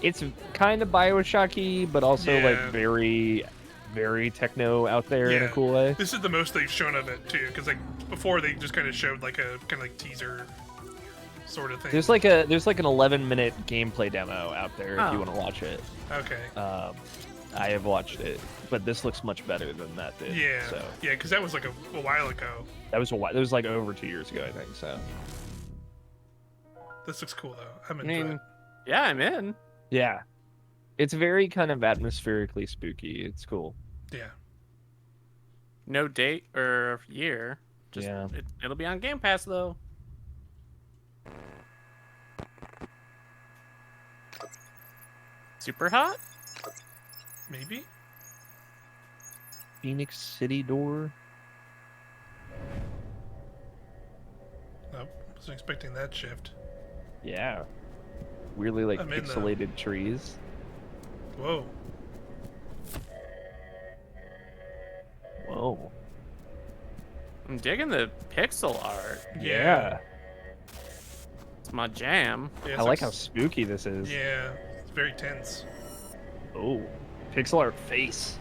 It's kind of Bioshocky, but also Yeah. like very, very techno out there in a cool way. This is the most they've shown of it too, because like before they just kind of showed like a kind of like teaser sort of thing. There's like an 11-minute gameplay demo out there if Oh. you want to watch it. Okay. I have watched it, but this looks much better than that did. Yeah. So Yeah, because that was like a while ago. that was a while. It was like over 2 years ago, I think. So This looks cool though. I'm I into mean, it. Yeah, I'm in. Yeah. It's very kind of atmospherically spooky. It's cool. Yeah. No date or year. Just Yeah. it'll be on Game Pass though. Super hot? Maybe? Phoenix City door. Nope. Wasn't expecting that shift. Yeah. Weirdly like I'm in, though. pixelated trees. Whoa. Whoa. I'm digging the pixel art. Yeah. It's my jam. Yeah, I like how spooky this is. Yeah, it's very tense. Oh. Pixel art face.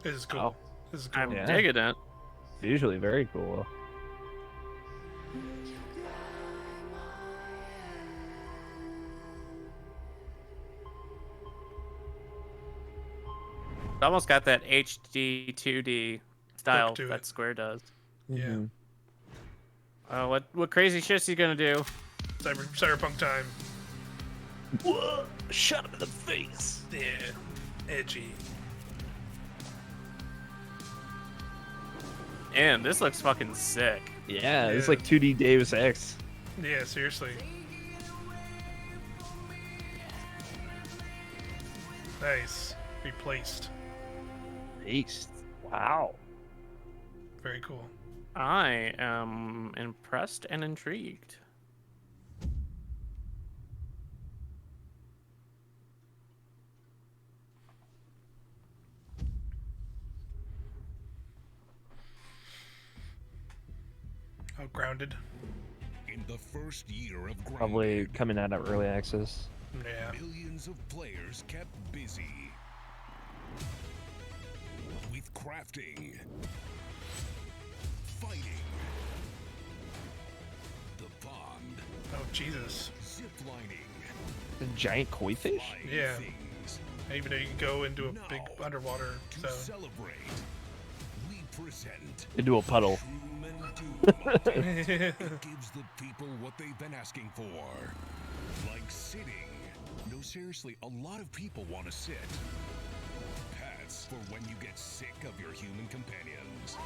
This is cool. Oh. This is cool. I'm digging it. Visually very cool. It's almost got that HD 2D style Look to that it. Square does. Yeah. Oh, what crazy shit's he gonna do? Cyberpunk time. Whoa! Shot him in the face. Yeah. Edgy. And this looks fucking sick. Yeah, it's like 2D Deus Ex. Yeah, seriously. Nice. Replaced. East. Wow. Very cool. I am impressed and intrigued. Oh, grounded. In the first year of Probably coming out of early access. Yeah. Millions of players kept busy with crafting, fighting, the pond, Oh, Jesus. ziplining, A giant koi fish? Yeah. I even know you can go into a big underwater to zone. celebrate. We present Into a puddle. it gives the people what they've been asking for. Like sitting. No, seriously, a lot of people want to sit. Pets for when you get sick of your human companions.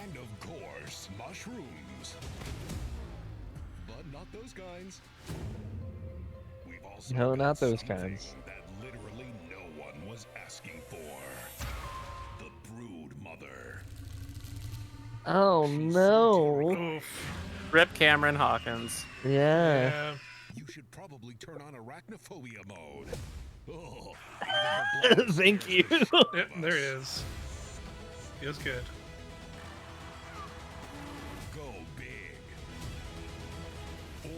And of course, mushrooms. But not those kinds. We've also No, got not those something kinds. that literally no one was asking for. The Brood Mother. Oh no. Rip Cameron Hawkins. Yeah. You should probably turn on arachnophobia mode. Oh, Thank you. Yep, there it is. Feels good. Go big.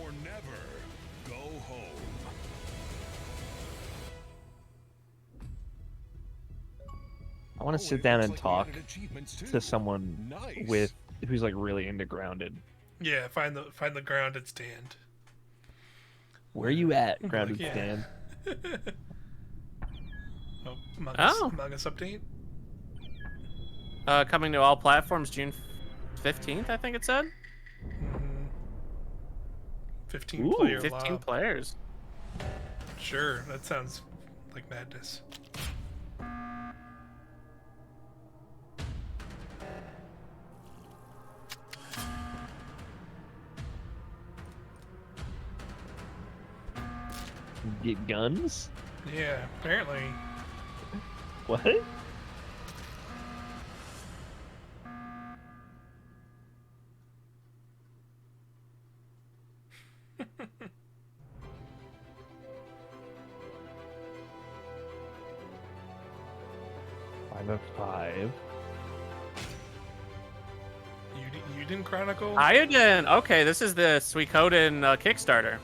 Or never go home. I want to sit down and talk to someone with who's like really into grounded. Yeah, find the grounded stand. Where you at, grounded Yeah. stand? Oh, Manga's, Oh. Manga's update. Coming to all platforms June 15th, I think it said. 15 Ooh, player 15 lob. players. Sure, that sounds like madness. Get guns? Yeah, apparently. What? Five of five. You didn't chronicle? Iodine. Okay, this is the Suikoden Kickstarter.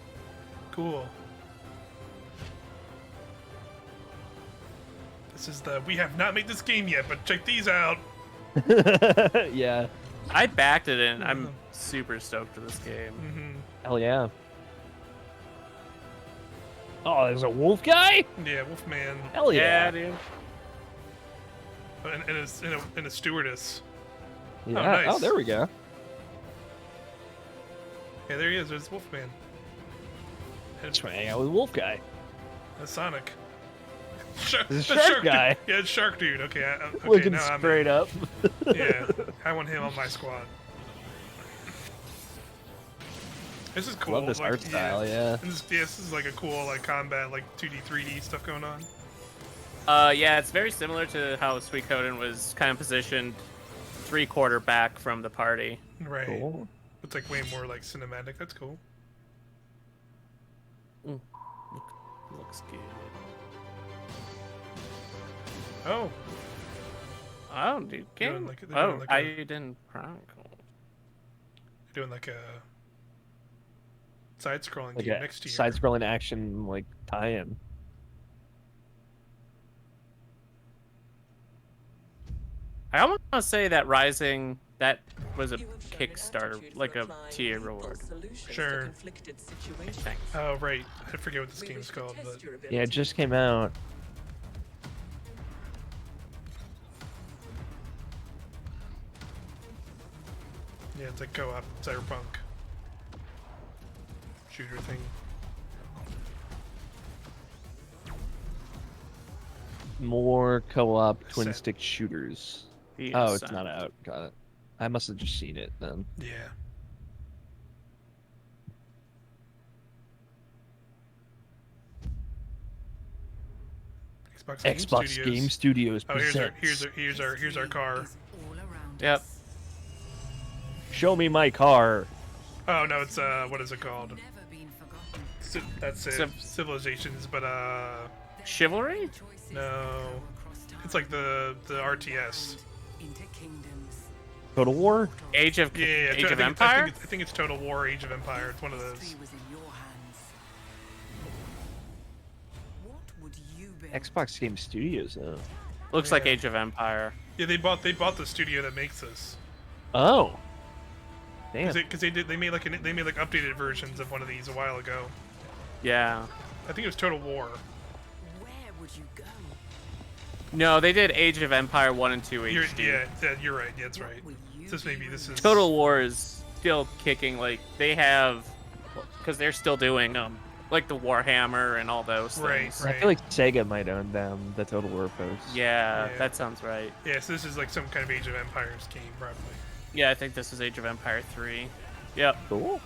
Cool. This is the we have not made this game yet, but check these out. Yeah. I backed it in. I'm super stoked for this game. Hell yeah. Oh, there's a wolf guy? Yeah, Wolfman. Hell yeah. dude. And a stewardess. Yeah. Oh, nice. Oh, there we go. Yeah, there he is. There's Wolfman. Let's hang out with Wolf Guy. That's Sonic. There's a shark guy. Yeah, it's Shark Dude. Okay, okay, Looking now straight up. Yeah, I want him on my squad. This is cool. Love this art style, yeah. And this is like a cool like combat, like 2D, 3D stuff going on. Yeah, it's very similar to how Suikoden was kind of positioned 3/4 back from the party. Right. Cool. It's like way more like cinematic. That's cool. Looks good. Oh. Oh, dude. Doing like- they're Oh, doing like a- Aiden Chronicle. Doing like a side-scrolling Like game a next year. side-scrolling action like tie-in. I almost want to say that Rising, that was a Kickstarter, like a tier reward. Sure. Oh, right. I forget what this game's called, but Yeah, it just came out. yeah, it's like co-op cyberpunk shooter thing. More co-op Ascent. twin-stick shooters. The Oh, it's Ascent. not out. Got it. I must have just seen it then. Yeah. Xbox Game Studios Oh, here's presents. our car. Yep. Show me my car. Oh no, it's what is it called? That's it. Civ- Civilizations, but Chivalry? no, it's like the RTS. Total War? Age of Yeah, Age of I Empire? think it's Total War, Age of Empire. It's one of those. Xbox Game Studios, though. Looks like Age of Empire. Yeah, they bought the studio that makes this. Oh. Damn. Because they made like updated versions of one of these a while ago. Yeah. I think it was Total War. No, they did Age of Empire 1 and 2 You're, HD. yeah, you're right. Yeah, that's right. This is Total War is still kicking. Like they have, because they're still doing like the Warhammer and all those things. I feel like Sega might own them, the Total War folks. Yeah, that sounds right. Yeah, so this is like some kind of Age of Empires game, probably. Yeah, I think this is Age of Empire 3. Yep. Cool.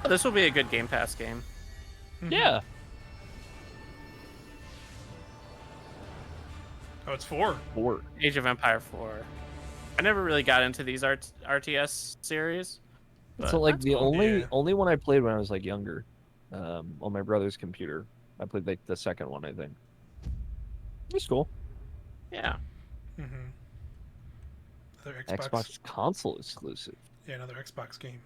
Oh, this will be a good Game Pass game. Yeah. Oh, it's 4. 4. Age of Empire 4. I never really got into these RTS series. So like that's the cool. only one I played when I was like younger, on my brother's computer. I played like the second one, I think. It's cool. Yeah. Mm-hmm. Another Xbox console exclusive. Yeah, another Xbox game.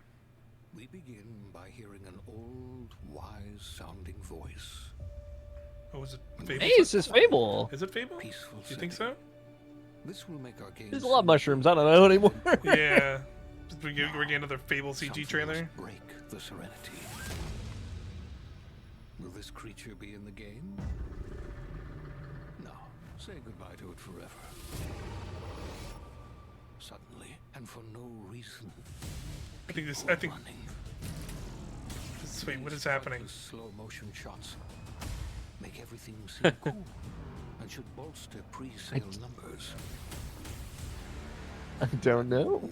We begin by hearing an old, wise-sounding voice. Oh, was it Fable? Hey, it's just Fable. Is it Fable? Peaceful Do you think so? This will make our game. There's a lot of mushrooms. I don't know anymore. Yeah. We're getting another Fable CG trailer. Break the serenity. Will this creature be in the game? No. Say goodbye to it forever. Suddenly, and for no reason. Wait, what is happening? Slow motion shots make everything seem cool and should bolster pre-sale numbers. I don't know.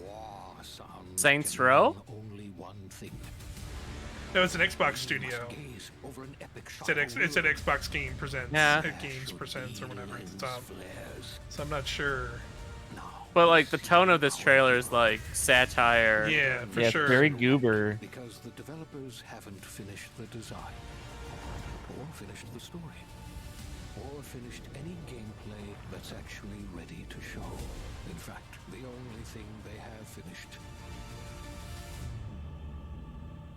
Saints Row? Only one thing. No, it's an Xbox studio. It's an Xbox Game Presents. Yeah. Games Presents or whatever at the top. So I'm not sure. But like the tone of this trailer is like satire. Yeah, for Yeah, sure. it's very goober. Because the developers haven't finished the design, or finished the story, or finished any gameplay that's actually ready to show. In fact, the only thing they have finished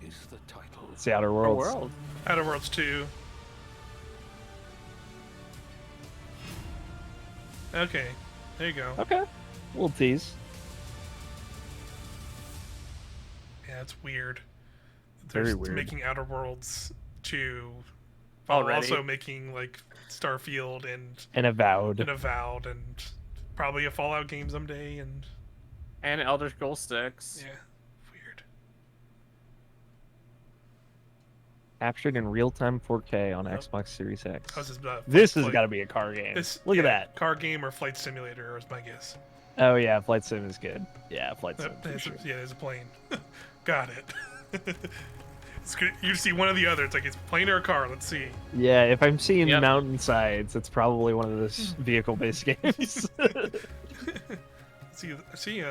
is the title. It's the Outer Worlds. Outer Worlds 2. Okay, there you go. Okay. We'll tease. Yeah, it's weird. Very weird. Making Outer Worlds 2, while Already. also making like Starfield and Avowed, and probably a Fallout game someday, and Elder Scrolls 6. Yeah, weird. Captured in real-time 4K on Xbox Series X. Just, this has got to be a car game. Look at that. Car game or flight simulator was my guess. Oh yeah, Flight Sim is good. Yeah, Flight Sim. Sure. Yeah, there's a plane. Got it. It's good. You see one or the other. It's like it's a plane or a car. Let's see. Yeah, if I'm seeing mountainsides, it's probably one of those vehicle-based games. see, this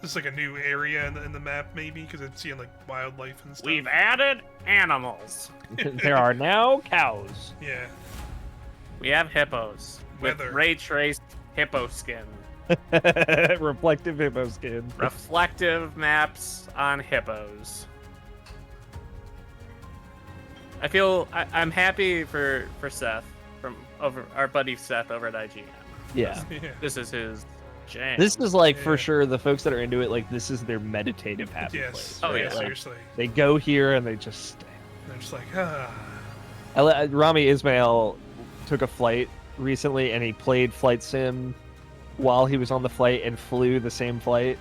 is like a new area in the map, maybe, because it's seeing like wildlife and stuff. We've added animals. There are now cows. Yeah. We have hippos with ray traced hippo skin. Reflective hippo skin. Reflective maps on hippos. I'm happy for Seth from our buddy Seth over at IGN. Yeah. This is his jam. This is like for sure the folks that are into it. Like this is their meditative happy place. Oh right? yeah, Like, seriously. They go here and they just stay. They're just like Rami Ismail took a flight recently and he played Flight Sim while he was on the flight and flew the same flight.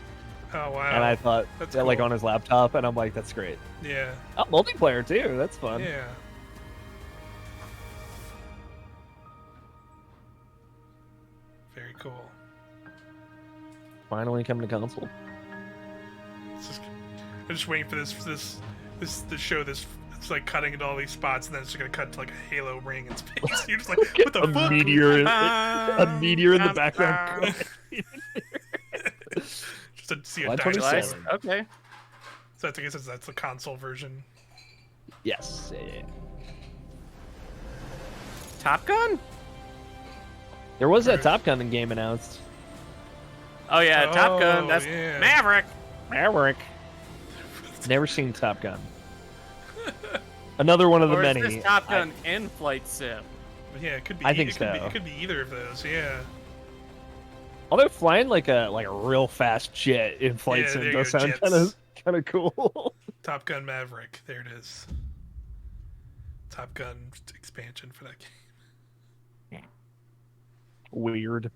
Oh wow! And I thought that's like cool. on his laptop, and I'm like, that's great. Yeah. Oh, multiplayer too. That's fun. Yeah. Very cool. Finally coming to console. I'm just waiting for this to show this. It's like cutting into all these spots, and then it's just gonna cut to like a halo ring in space. You're just like, what the fuck? A meteor in the background. Just to see a 127. dinosaur. Okay. So I guess that's the console version. Yes. Yeah. Top Gun? There was that Top Gun game announced. Oh yeah, Top Gun. That's yeah. Maverick. Never seen Top Gun. Another one of the Or many. is this Top Gun in Flight Sim? Yeah, it could be. I think it could so. Be, it could be either of those. Yeah. Although flying like a real fast jet in Flight Yeah, Sim there you does go, sound jets. kind of cool. Top Gun Maverick. There it is. Top Gun expansion for that game. Weird.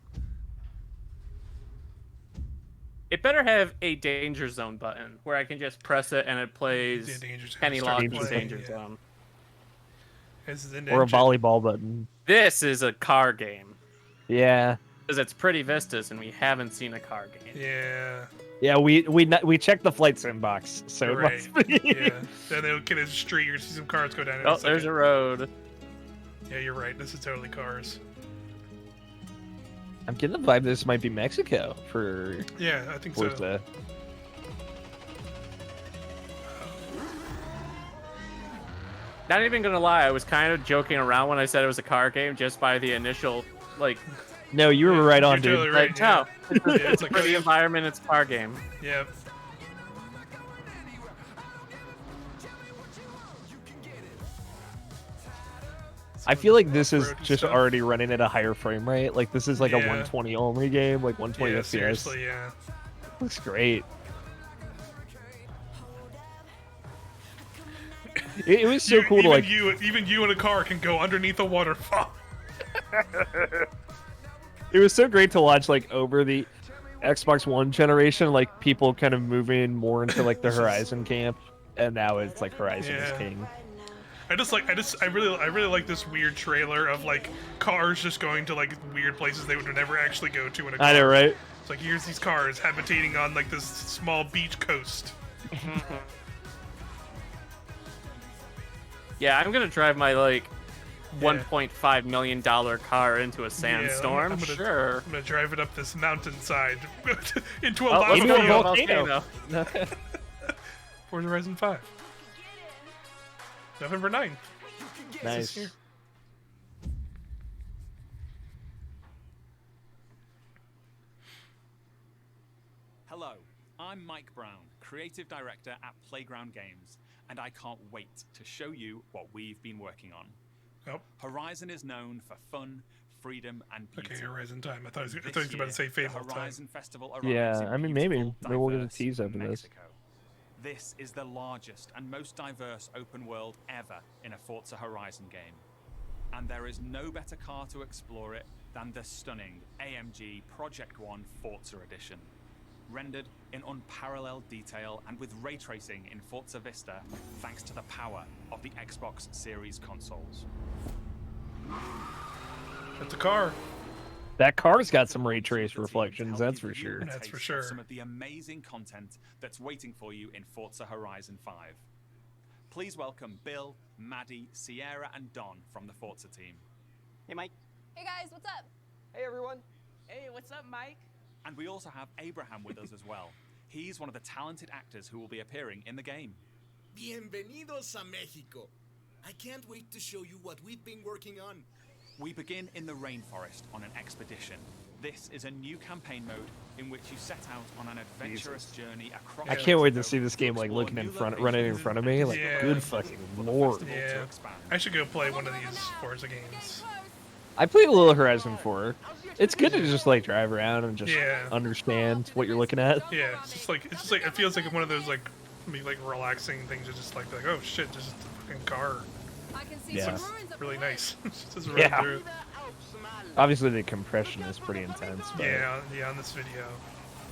It better have a danger zone button where I can just press it and it plays Penny Lockwood's Danger Zone. Or a volleyball button. This is a car game. Yeah. Because it's Pretty Vistas and we haven't seen a car game. Yeah. Yeah, we checked the Flight Sim box, so it Right. must be. Yeah. Then they'll get a street. You see some cars go down. Oh, there's a road. Yeah, you're right. This is totally cars. I'm getting the vibe this might be Mexico for. Yeah, I think so. Forza. Not even gonna lie, I was kind of joking around when I said it was a car game just by the initial, like... No, you were right on, dude. Totally right. Like, Yeah. no, Yeah, it's like for the environment, it's a car game. Yep. I feel like this is just already running at a higher frame rate. Like this is like a 120 only game, like 120 Yeah, FPS. seriously, yeah. Looks great. It was so cool to like. Even you in a car can go underneath a waterfall. It was so great to watch like over the Xbox One generation, like people kind of moving more into like the Horizon camp, and now it's like Horizon is king. I really like this weird trailer of like cars just going to like weird places they would never actually go to in a car. I know, right? It's like here's these cars habitating on like this small beach coast. Yeah, I'm gonna drive my like $1.5 million car into a sandstorm. I'm gonna, Sure. I'm gonna drive it up this mountainside into a volcano. Forza Horizon 5. November 9th. Nice. Hello, I'm Mike Brown, Creative Director at Playground Games, and I can't wait to show you what we've been working on. Oh. Horizon is known for fun, freedom, and beauty. Okay, Horizon Time. I thought he was This about to say year, Fable the Horizon Time. Festival arrives Yeah, in I mean maybe beautiful, we'll get a diverse tease over this. Mexico. This is the largest and most diverse open world ever in a Forza Horizon game. And there is no better car to explore it than the stunning AMG Project One Forza Edition. Rendered in unparalleled detail and with ray tracing in Forza Vista, thanks to the power of the Xbox Series consoles. That's a car. That car's got some ray trace reflections, that's for sure. That's for sure. Some of the amazing content that's waiting for you in Forza Horizon 5. Please welcome Bill, Maddie, Sierra, and Don from the Forza team. Hey, Mike. Hey guys, what's up? Hey, everyone. Hey, what's up, Mike? And we also have Abraham with us as well. He's one of the talented actors who will be appearing in the game. Bienvenidos a Mexico. I can't wait to show you what we've been working on. We begin in the rainforest on an expedition. This is a new campaign mode in which you set out on an adventurous journey across. I can't wait to see this game like looking in front, running in front of me. Like, good fucking lord. Yeah, I should go play one of these Forza games. I played a little Horizon 4. It's good to just like drive around and just understand what you're looking at. Yeah, it's just like it feels like one of those like relaxing things. It's just like oh shit, just a fucking car. Yeah, it's really nice. Just yeah. through. Obviously the compression is pretty intense. But, yeah, on this video.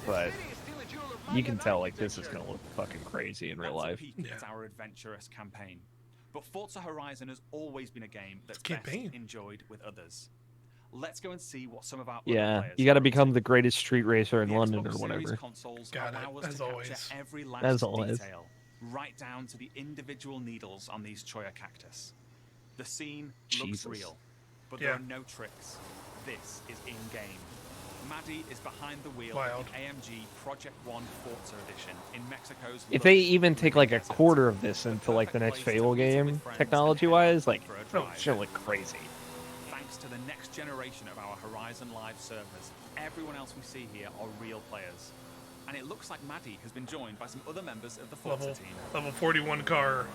But you can tell like this is gonna look fucking crazy in real life. It's our adventurous campaign. But Forza Horizon has always been a game that's best enjoyed with others. Let's go and see what some of our other players you got to become the greatest street racer in London or Xbox whatever. Series consoles allow us as to always. capture every last As always. detail, right down to the individual needles on these Choya cactus. The scene looks real, but there are no tricks. This is in-game. Maddie is behind the wheel of the AMG Project One Forza Edition in Mexico's. If they even take like a quarter of this into like the next Fable game, technology-wise, like it's gonna look crazy. Thanks to the next generation of our Horizon Live servers, everyone else we see here are real players. And it looks like Maddie has been joined by some other members of the Forza team. Level 41 car.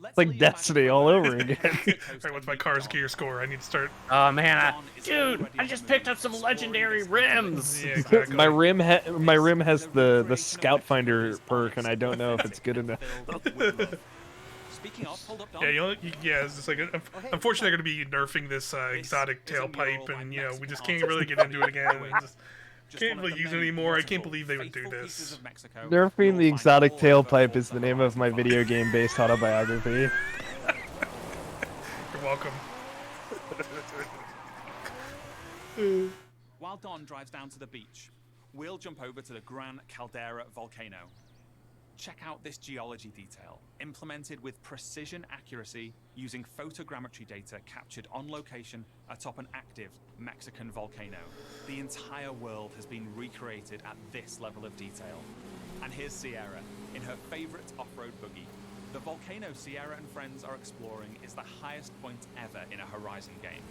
It's like Destiny all over again. Alright, what's my car's gear score? I need to start. Oh man, dude, I just picked up some legendary rims. Yeah, exactly. my rim has the Scout Finder perk, and I don't know if it's good enough. Speaking of, hold up, Dom. It's just like unfortunately they're gonna be nerfing this exotic tailpipe, and we just can't really get into it again. Can't really use it anymore. I can't believe they would do this. Nerfing the exotic tailpipe is the name of my video game-based autobiography. You're welcome. While Don drives down to the beach, we'll jump over to the Gran Caldera volcano. Check out this geology detail, implemented with precision accuracy using photogrammetry data captured on location atop an active Mexican volcano. The entire world has been recreated at this level of detail. And here's Sierra in her favorite off-road buggy. The volcano Sierra and friends are exploring is the highest point ever in a Horizon game.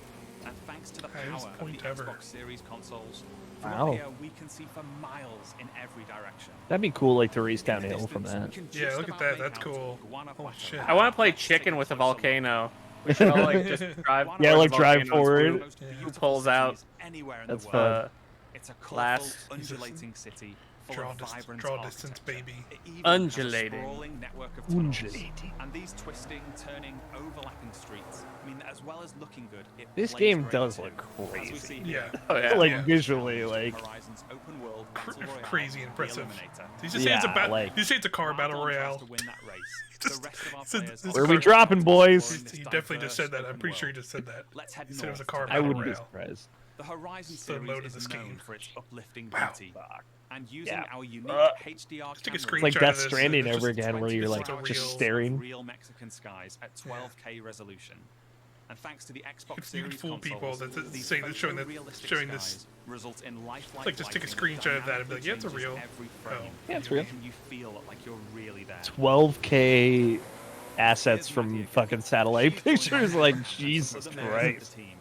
And thanks to the power of the Xbox Series consoles, from up here we can see for miles in every direction. That'd be cool, like to race downhill from that. Yeah, look at that. That's cool. Oh shit. I want to play chicken with a volcano. We should all like just drive. Yeah, like drive forward. Who pulls out? Anywhere in That's the world. fun. It's a colorful, undulating city. Draw distance, baby. Undulating. Network of tunnels. And these twisting, turning, overlapping streets mean that as well as looking good, This game does look crazy. Yeah. Like visually, like Horizon's open world crazy impressive. Did you say did you say it's a car battle royale? Where are we dropping, boys? He definitely just said that. I'm pretty sure he just said that. He said it was a car I battle wouldn't be royale. surprised. The Horizon The mode series of is this known game. for its uplifting beauty. And using our unique HDR take a cameras, screenshot Like Death of this, Stranding it's over just again, where you're like just staring. real Mexican skies at 12K resolution. And thanks to the Xbox You Series can fool people consoles, that these saying that showing photorealistic this. skies result in lifelike Like just take a lighting that screenshot of that and be like, yeah, it's a changes real. every Oh. frame, Yeah, it's real. making you feel like you're really there. 12K assets from fucking satellite pictures, like Jesus For the members of Christ. the team,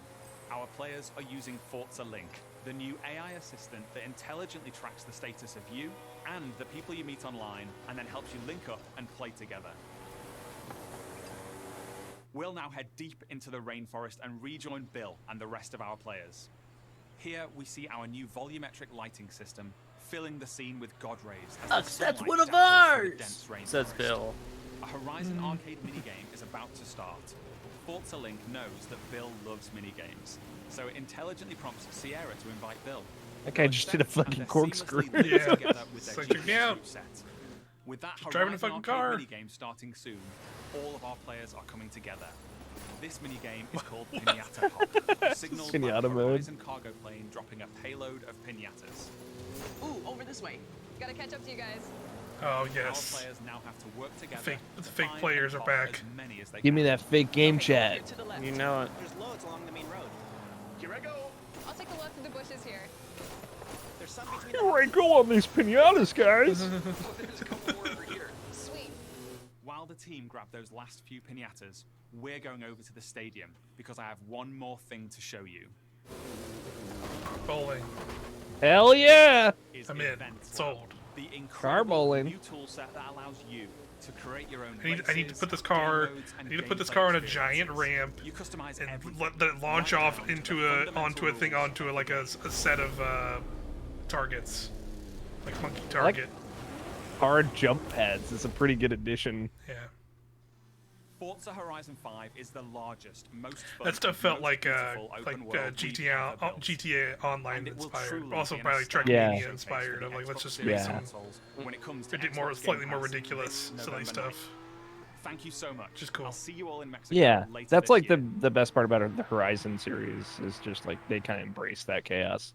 our players are using Forza Link, the new AI assistant that intelligently tracks the status of you and the people you meet online, and then helps you link up and play together. We'll now head deep into the rainforest and rejoin Bill and the rest of our players. Here we see our new volumetric lighting system, filling the scene with god rays. That's one of ours, says Bill. A Horizon arcade minigame is about to start. Forza Link knows that Bill loves minigames, so it intelligently prompts Sierra to invite Bill. That guy just did a fucking corkscrew. Yeah. It's like, check me out. With that Just driving a Horizon fucking arcade car. minigame starting soon, all of our players are coming together. This minigame is called Pinata Pop, signaled by Pinata the mode. Horizon cargo plane dropping a payload of pinatas. Ooh, over this way. Gotta catch up to you guys. Oh Our yes. players now have to work together. The to fake find players and are pop back. as many as they Give me can. that fake game chat. To the left. You know it. There's loads along the main road. Here I go. I'll take a look through the bushes here. There's some between Here I go on these pinatas, guys. There's a couple more over here. Sweet. While the team grab those last few pinatas, we're going over to the stadium because I have one more thing to show you. Bowling. Hell yeah! Is I'm in. Event Sold. Lab, the Car incredible bowling. new tool set that allows you to create your own I need to races, put this car. game modes, and I need to put this gameplay car on a experiences. giant ramp You customize and everything, let it launch right off down to into the a fundamental onto a thing rules onto of like the a set of targets, like monkey I like target. hard jump pads. It's a pretty good addition. Yeah. Forza Horizon 5 is the largest, most fun, That stuff felt most like beautiful open world we've GTA ever built. GTA Online And it will inspired, truly also be an by like astounding Trackmania showcase inspired. for Of the like let's Xbox just Series make some consoles when it comes to more Xbox slightly Game more Pass ridiculous, this silly November stuff. night. Thank you so much. Just cool. I'll see you all in Mexico Yeah, later that's this like year. the best part about the Horizon series is just like they kind of embrace that chaos.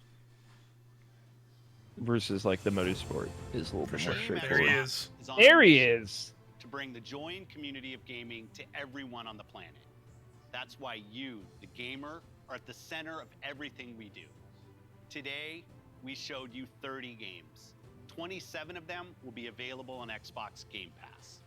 Versus like the motorsport is a little bit more straightforward. There he is. There he is. To bring the joy and community of gaming to everyone on the planet. That's why you, the gamer, are at the center of everything we do. Today, we showed you 30 games. 27 of them will be available on Xbox Game Pass.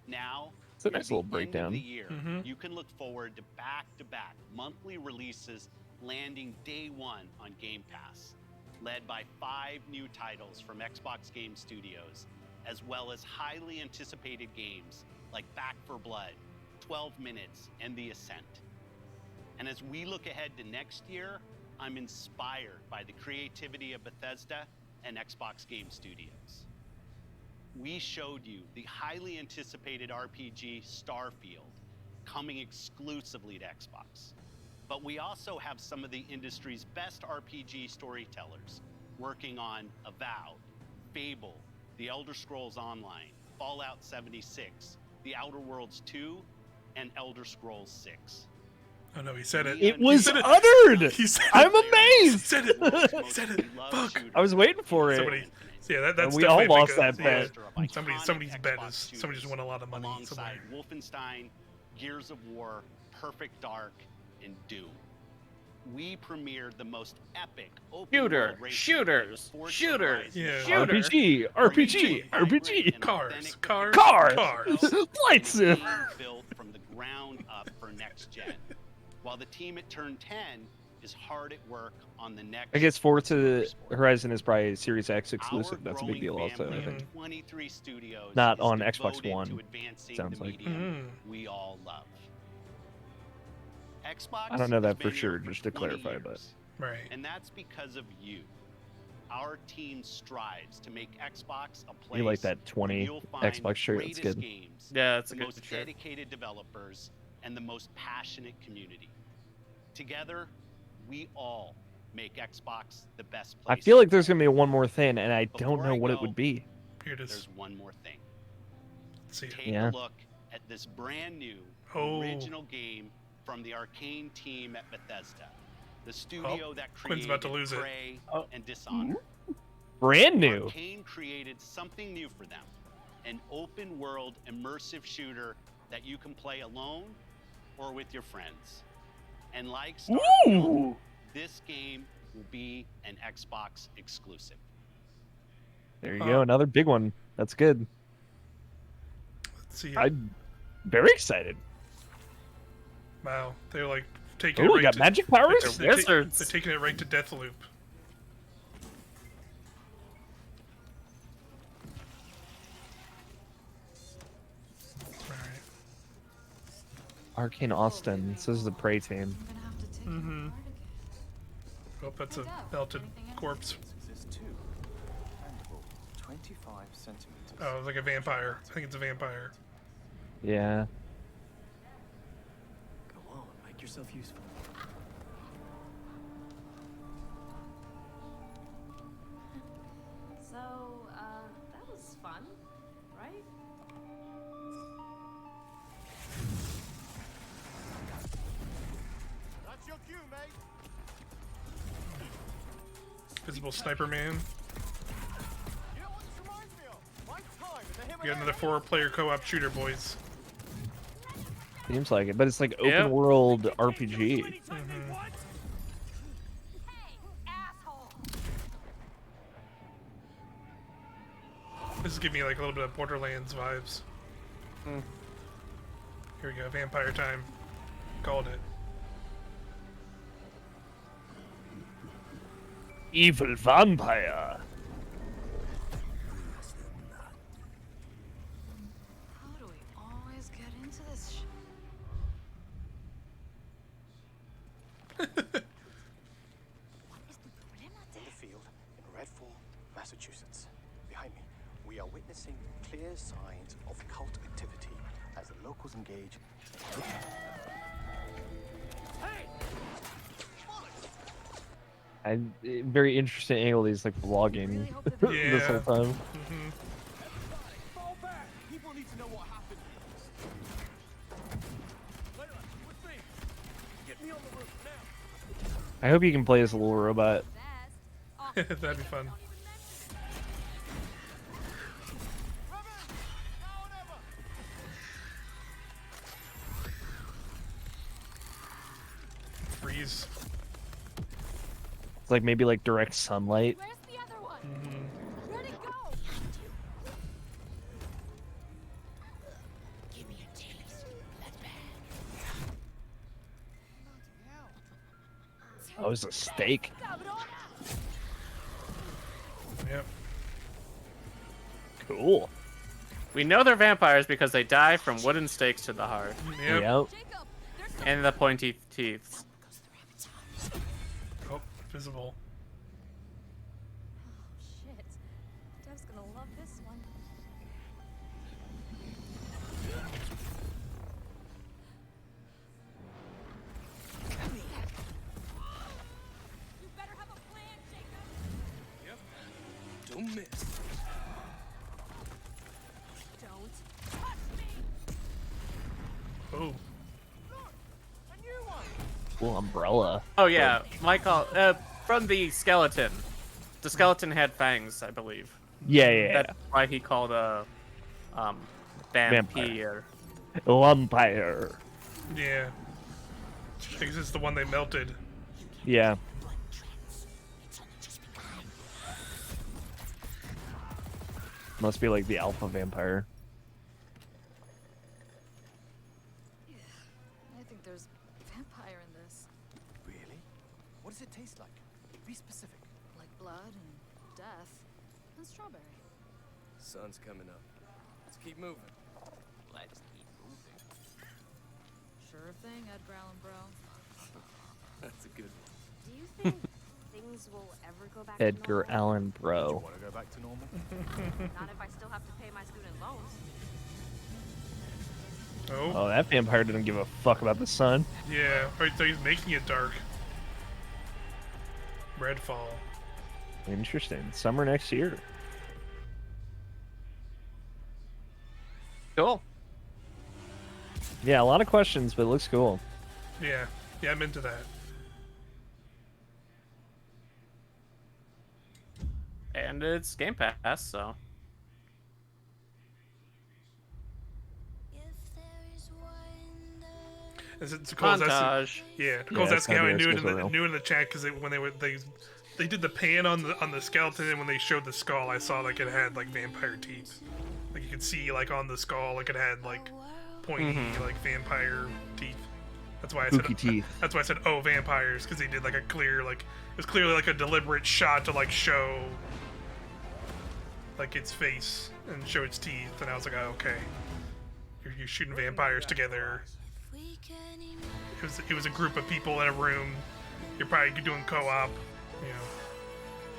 Now, It's a nice through little the end of breakdown. the year, Mhm. you can look forward to back-to-back monthly releases landing day one on Game Pass, led by 5 new titles from Xbox Game Studios, as well as highly anticipated games like Back 4 Blood, 12 Minutes, and The Ascent. And as we look ahead to next year, I'm inspired by the creativity of Bethesda and Xbox Game Studios. We showed you the highly anticipated RPG Starfield coming exclusively to Xbox. But we also have some of the industry's best RPG storytellers working on Avowed, Fable, The Elder Scrolls Online, Fallout 76, The Outer Worlds 2, and Elder Scrolls 6. Oh no, he said it. It He was said it. uttered. He said I'm it. amazed. He said it. He said it. Fuck. I was waiting for it. Somebody. Yeah, that's we all definitely lost because- that bet. yeah, Somebody's bet is somebody just won a lot of money. Alongside somewhere. Wolfenstein, Gears of War, Perfect Dark, and Doom. We premiered the most epic open Shooter, world racing shooters, game, Forza shooters, Horizon. Yeah. shooter. RPG, RPG, RPG. Cars. Cars. Flight sim. Game built from the ground up for next gen. While the team at Turn 10 is hard at work on the next. I guess Forza Horizon is probably Series X exclusive. Our That's a big deal, growing also. I family think. of 23 studios Not is on Xbox devoted One, to advancing sounds the like. medium we all love. Xbox I don't know has that for been here sure, for just to 20 clarify, but years, Right. and that's because of you. Our team strives to make Xbox a place you like that where 20 you'll find Xbox the shirt? It's greatest good. games, Yeah, it's a the good most shirt. dedicated developers, and the most passionate community. Together, we all make Xbox the best I place. feel like there's gonna be one more thing, and I don't Before know I what it go, would be. Here it is. There's one more thing. See. Take Yeah. a look at this brand new Oh. original game from the Arcane team at Bethesda, the studio that Quinn's created about to lose it. Prey and Dishonored. Brand new. Arcane created something new for them, an open-world immersive shooter that you can play alone or with your friends. And like Starfield, this game will be an Xbox exclusive. There you go, another big one. That's good. Let's see. I'm very excited. Wow, they're like taking Ooh, it we right got to magic powers? They're, ta- Wizards. they're taking it right to Deathloop. Alright. Arcane Austin. This is the Prey team. Mm-hmm. Oh, that's a melted corpse. Exist too. And 25 centimeters. Oh, it's like a vampire. I think it's a vampire. Yeah. Go on, make yourself useful. So, that was fun, right? That's your cue, mate. Visible sniper man. You know what this reminds me of? My time in the We got another 4-player co-op shooter, boys. Seems like it, but it's like open world RPG. This is giving me like a little bit of Borderlands vibes. Here we go, vampire time. Called it. Evil vampire. How do we always get into this In the field in Redfall, Massachusetts. Behind me, we are witnessing clear signs of cult activity as the locals engage. And very interesting angle. He's like vlogging this whole time. Fall back. People need to know what happened. Layla, with me. Get me on the roof now. I hope you can play as a little robot. That'd be fun. Freeze. It's like maybe like direct sunlight. Where's the other one? Where'd it go? Give me a taste. That's bad. Oh, it's a steak. Yep. Cool. We know they're vampires because they die from wooden stakes to the heart. Yep. And the pointy teeth. Oh, visible. Shit. Dev's gonna love this one. You better have a plan, Jacob. Yep. Don't miss. Don't touch me. Oh. Cool umbrella. Oh yeah, Michael. From the skeleton. The skeleton had fangs, I believe. Yeah. That's why he called a vampire. Vampire. Yeah. I think this is the one they melted. Yeah. Must be like the alpha vampire. I think there's vampire in this. Really? What does it taste like? Be specific. Like blood and death and strawberry. Sun's coming up. Let's keep moving. Let's keep moving. Sure thing, Edgar Allan Bro. That's a good one. Do you think things will ever go back Edgar to normal? Allan Bro. Want to go back to normal? Not if I still have to pay my student loans. Oh, that vampire didn't give a fuck about the sun. Yeah, right, so he's making it dark. Redfall. Interesting. Summer next year. Cool. Yeah, a lot of questions, but it looks cool. Yeah, I'm into that. And it's Game Pass, so. Nicole's Montage. Yeah, Nicole's Yeah, asking how I it's knew it gotta be in the chat because when they did the pan on the skeleton, and when they showed the skull, I saw like it had like vampire teeth. Like you could see like on the skull, like it had like pointy like vampire teeth. That's why I said Spooky teeth. That's why I said oh vampires, because they did like a clear like it was clearly like a deliberate shot to like show like its face and show its teeth, and I was like, oh, okay, you're shooting vampires together. It was a group of people in a room. You're probably doing co-op, you know.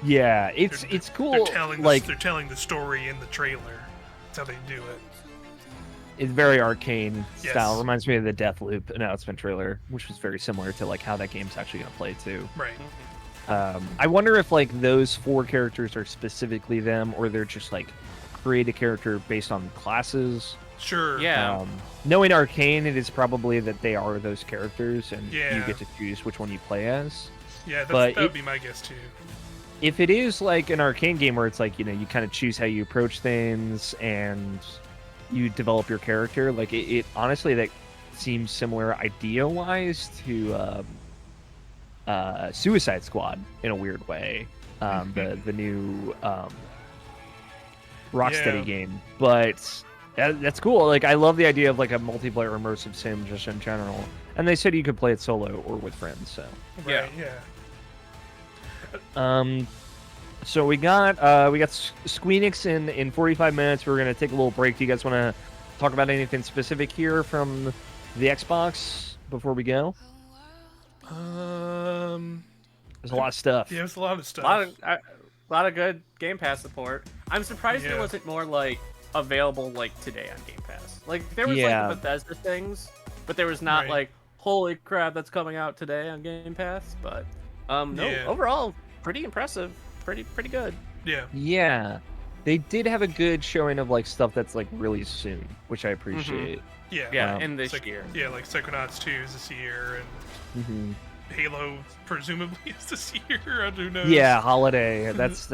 Yeah, it's cool. They're telling the story in the trailer. That's how they do it. It's very arcane Yes. style. Reminds me of the Deathloop announcement trailer, which was very similar to like how that game's actually gonna play too. Right. I wonder if like those 4 characters are specifically them, or they're just like create a character based on classes. Sure. Yeah. Knowing Arcane, it is probably that they are those characters, and you Yeah. get to choose which one you play as. Yeah, But that would be my guess too. If it is like an Arcane game where it's like, you know, you kind of choose how you approach things and you develop your character, like it honestly, that seems similar idea-wise to Suicide Squad in a weird way. The new Rocksteady game. But that's cool. Like, I love the idea of like a multiplayer immersive sim just in general. And they said you could play it solo or with friends, so. Right, So we got Squeenix in 45 minutes. We're gonna take a little break. Do you guys want to talk about anything specific here from the Xbox before we go? There's a lot of stuff. Yeah, there's a lot of stuff. A lot of good Game Pass support. I'm surprised it wasn't more like available like today on Game Pass. Like there was like the Bethesda things, but there was not like holy crap that's coming out today on Game Pass. But overall pretty impressive. Pretty good. Yeah. Yeah. They did have a good showing of like stuff that's like really soon, which I appreciate. Yeah. And this year. Yeah, like Psychonauts 2 is this year, and Halo presumably is this year. Who knows? Yeah, holiday. That's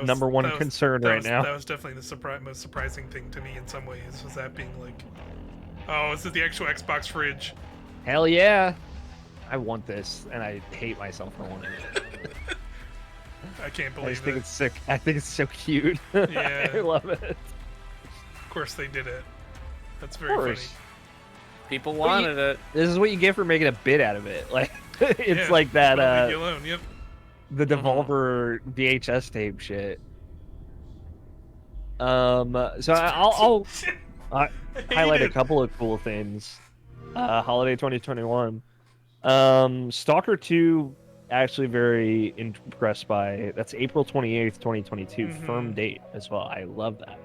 number one concern right now. That was definitely the most surprising thing to me in some ways, was that being like, oh, this is the actual Xbox fridge. Hell yeah. I want this, and I hate myself for wanting it. I can't believe I just think it's sick. I think it's so cute. Yeah. I love it. Of course they did it. That's very funny. People wanted it. This is what you get for making a bit out of it. Like it's like that leave you alone. Yep. The Devolver VHS tape shit. So I'll highlight a couple of cool things. Holiday 2021. Stalker 2, actually very impressed by. That's April 28th, 2022. Firm date as well. I love that.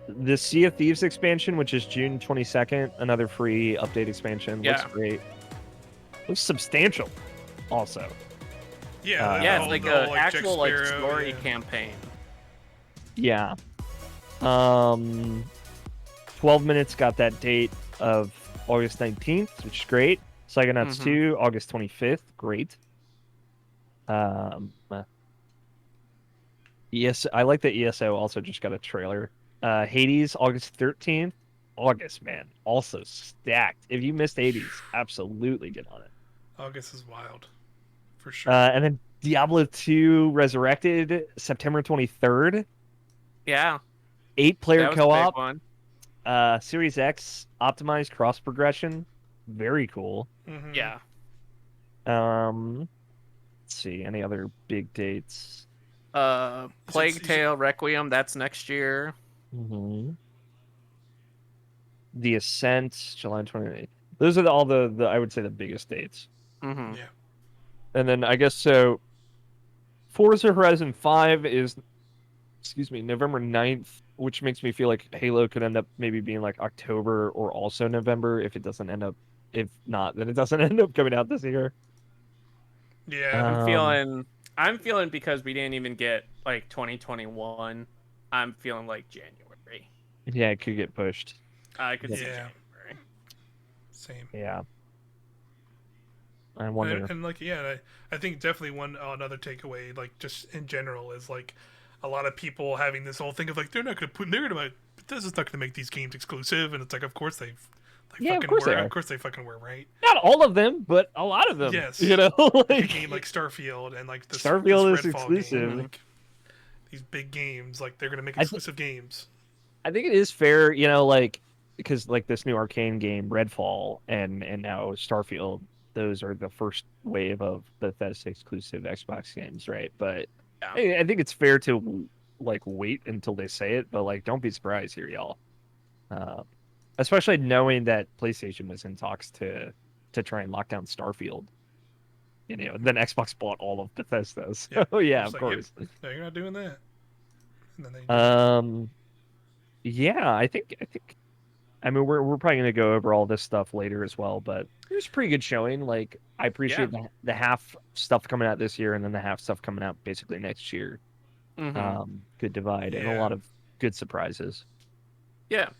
The Sea of Thieves expansion, which is June 22nd, another free update expansion. Looks great. Looks substantial also. It's like an actual like story campaign. Yeah. 12 minutes got that date of August 19th, which is great. Psychonauts 2, August 25th, great. I like that ESO also just got a trailer. Hades, August 13th. August, man, also stacked. If you missed Hades, absolutely get on it. August is wild, for sure. And then Diablo 2 Resurrected, September 23rd. Yeah. 8-player co-op. Series X optimized cross progression, very cool. Yeah. Let's see, any other big dates? Plague Tale Requiem, that's next year. The Ascent, July 28th. Those are all the I would say the biggest dates. Yeah. And then I guess so. Forza Horizon 5 is, November 9th, which makes me feel like Halo could end up maybe being like October or also November if it doesn't end up. If not, then it doesn't end up coming out this year. Yeah, I'm feeling because we didn't even get like 2021. I'm feeling like January. Yeah, it could get pushed. I could see January. Same. Yeah. I wonder. And like, I think definitely another takeaway, like just in general, is like a lot of people having this whole thing of like Bethesda's not gonna make these games exclusive, and it's like, of course they fucking were, right? Not all of them, but a lot of them. Yes. You know, like a game like Starfield and like this Starfield is Redfall exclusive. Game, like, these big games, like they're gonna make exclusive games. I think it is fair, you know, like because like this new Arcane game, Redfall, and now Starfield, those are the first wave of Bethesda exclusive Xbox games, right? But I think it's fair to like wait until they say it, but like don't be surprised here, y'all. Especially knowing that PlayStation was in talks to try and lock down Starfield. then Xbox bought all of Bethesda. So Yep. yeah, It's of like, yep, course. no, you're not doing that. And then they Yeah, I think I mean we're probably gonna go over all this stuff later as well, but it was a pretty good showing. Like I appreciate the half stuff coming out this year and then the half stuff coming out basically next year. Good divide and a lot of good surprises. Yeah.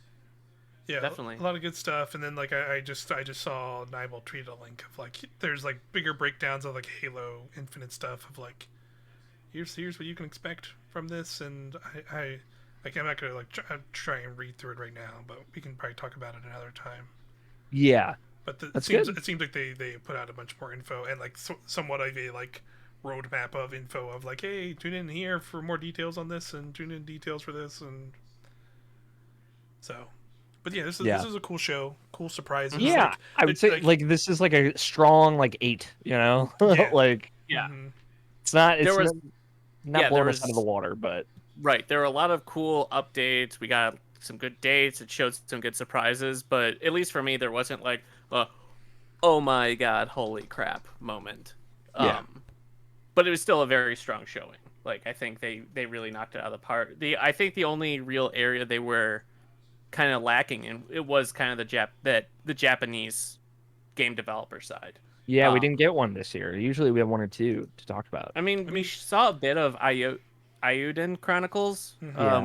Yeah, definitely. A lot of good stuff. And then like I just saw Nibel tweet a link of like there's like bigger breakdowns of like Halo Infinite stuff of like here's what you can expect from this. And I'm not gonna like try and read through it right now, but we can probably talk about it another time. Yeah, but it seems like they put out a bunch more info and like somewhat of a like roadmap of info of like, hey, tune in here for more details on this and tune in details for this. And so, but yeah, this is a cool show, cool surprises. Yeah, like, I would say like this is like a strong like 8, like it's not blowing us out of the water, but right, there were a lot of cool updates. We got some good dates. It showed some good surprises, but at least for me, there wasn't like a oh my god, holy crap moment. But it was still a very strong showing. Like I think they really knocked it out of the park. I think the only real area they were kind of lacking in it was kind of the Japanese game developer side. Yeah, we didn't get one this year. Usually we have one or two to talk about. I mean, we saw a bit of Ayuden Chronicles.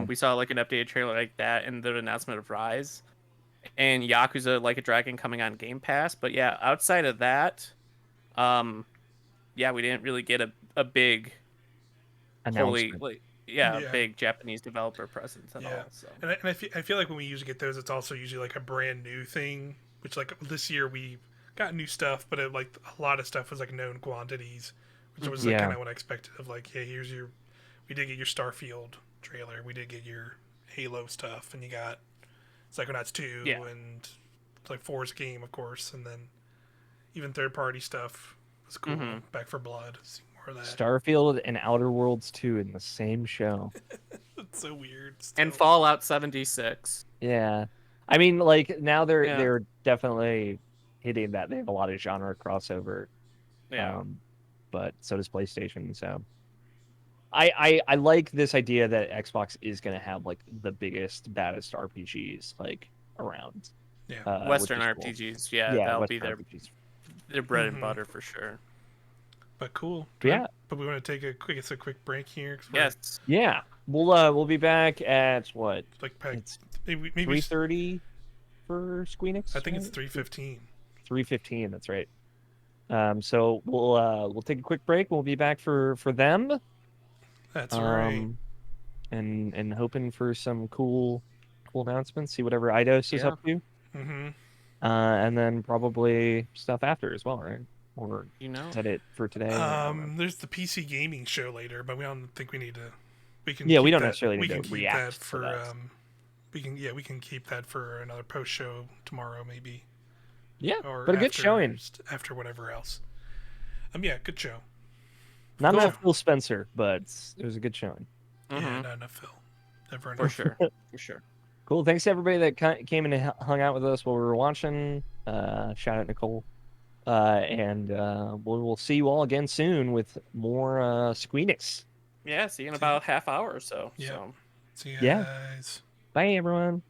We saw like an updated trailer like that and the announcement of Rise and Yakuza Like a Dragon coming on Game Pass. But yeah, outside of that, we didn't really get a big announcement. Big Japanese developer presence at all. So. And I feel like when we usually get those, it's also usually like a brand new thing, which like this year we got new stuff, but like a lot of stuff was like known quantities, which was like kind of what I expected of like, hey, we did get your Starfield trailer, we did get your Halo stuff, and you got Psychonauts 2 and like Force game, of course, and then even third-party stuff was cool. Back for Blood. See more of that. Starfield and Outer Worlds 2 in the same show. That's so weird. Still. And Fallout 76. Yeah. I mean, like, now they're definitely hitting that. They have a lot of genre crossover. Yeah. But so does PlayStation, so... I like this idea that Xbox is going to have, like, the biggest, baddest RPGs, like, around. Yeah. Western RPGs, cool. That'll be their bread and butter for sure. But cool. Yeah. But we want to take a quick break here. Yes. Yeah. We'll be back at what? Like it's maybe 3:30 for Squeenix. I think it's 3:15. 3:15. That's right. So we'll take a quick break. We'll be back for them. That's right. And hoping for some cool announcements. See whatever Eidos is up to. And then probably stuff after as well, right? Or is that it for today? There's the PC gaming show later, but we don't think we need to. We don't necessarily need to react for. To that. We can keep that for another post show tomorrow, maybe. Yeah, or but a good showing after whatever else. Yeah, good show. Not enough Phil Spencer, but it was a good showing. Yeah, not enough Phil. Never enough. For sure. For sure. Cool. Thanks to everybody that came and hung out with us while we were watching. Shout out Nicole. And we'll see you all again soon with more Squeenix. Yeah, see you in about half hour or so. Yeah. So. See you guys. Bye, everyone.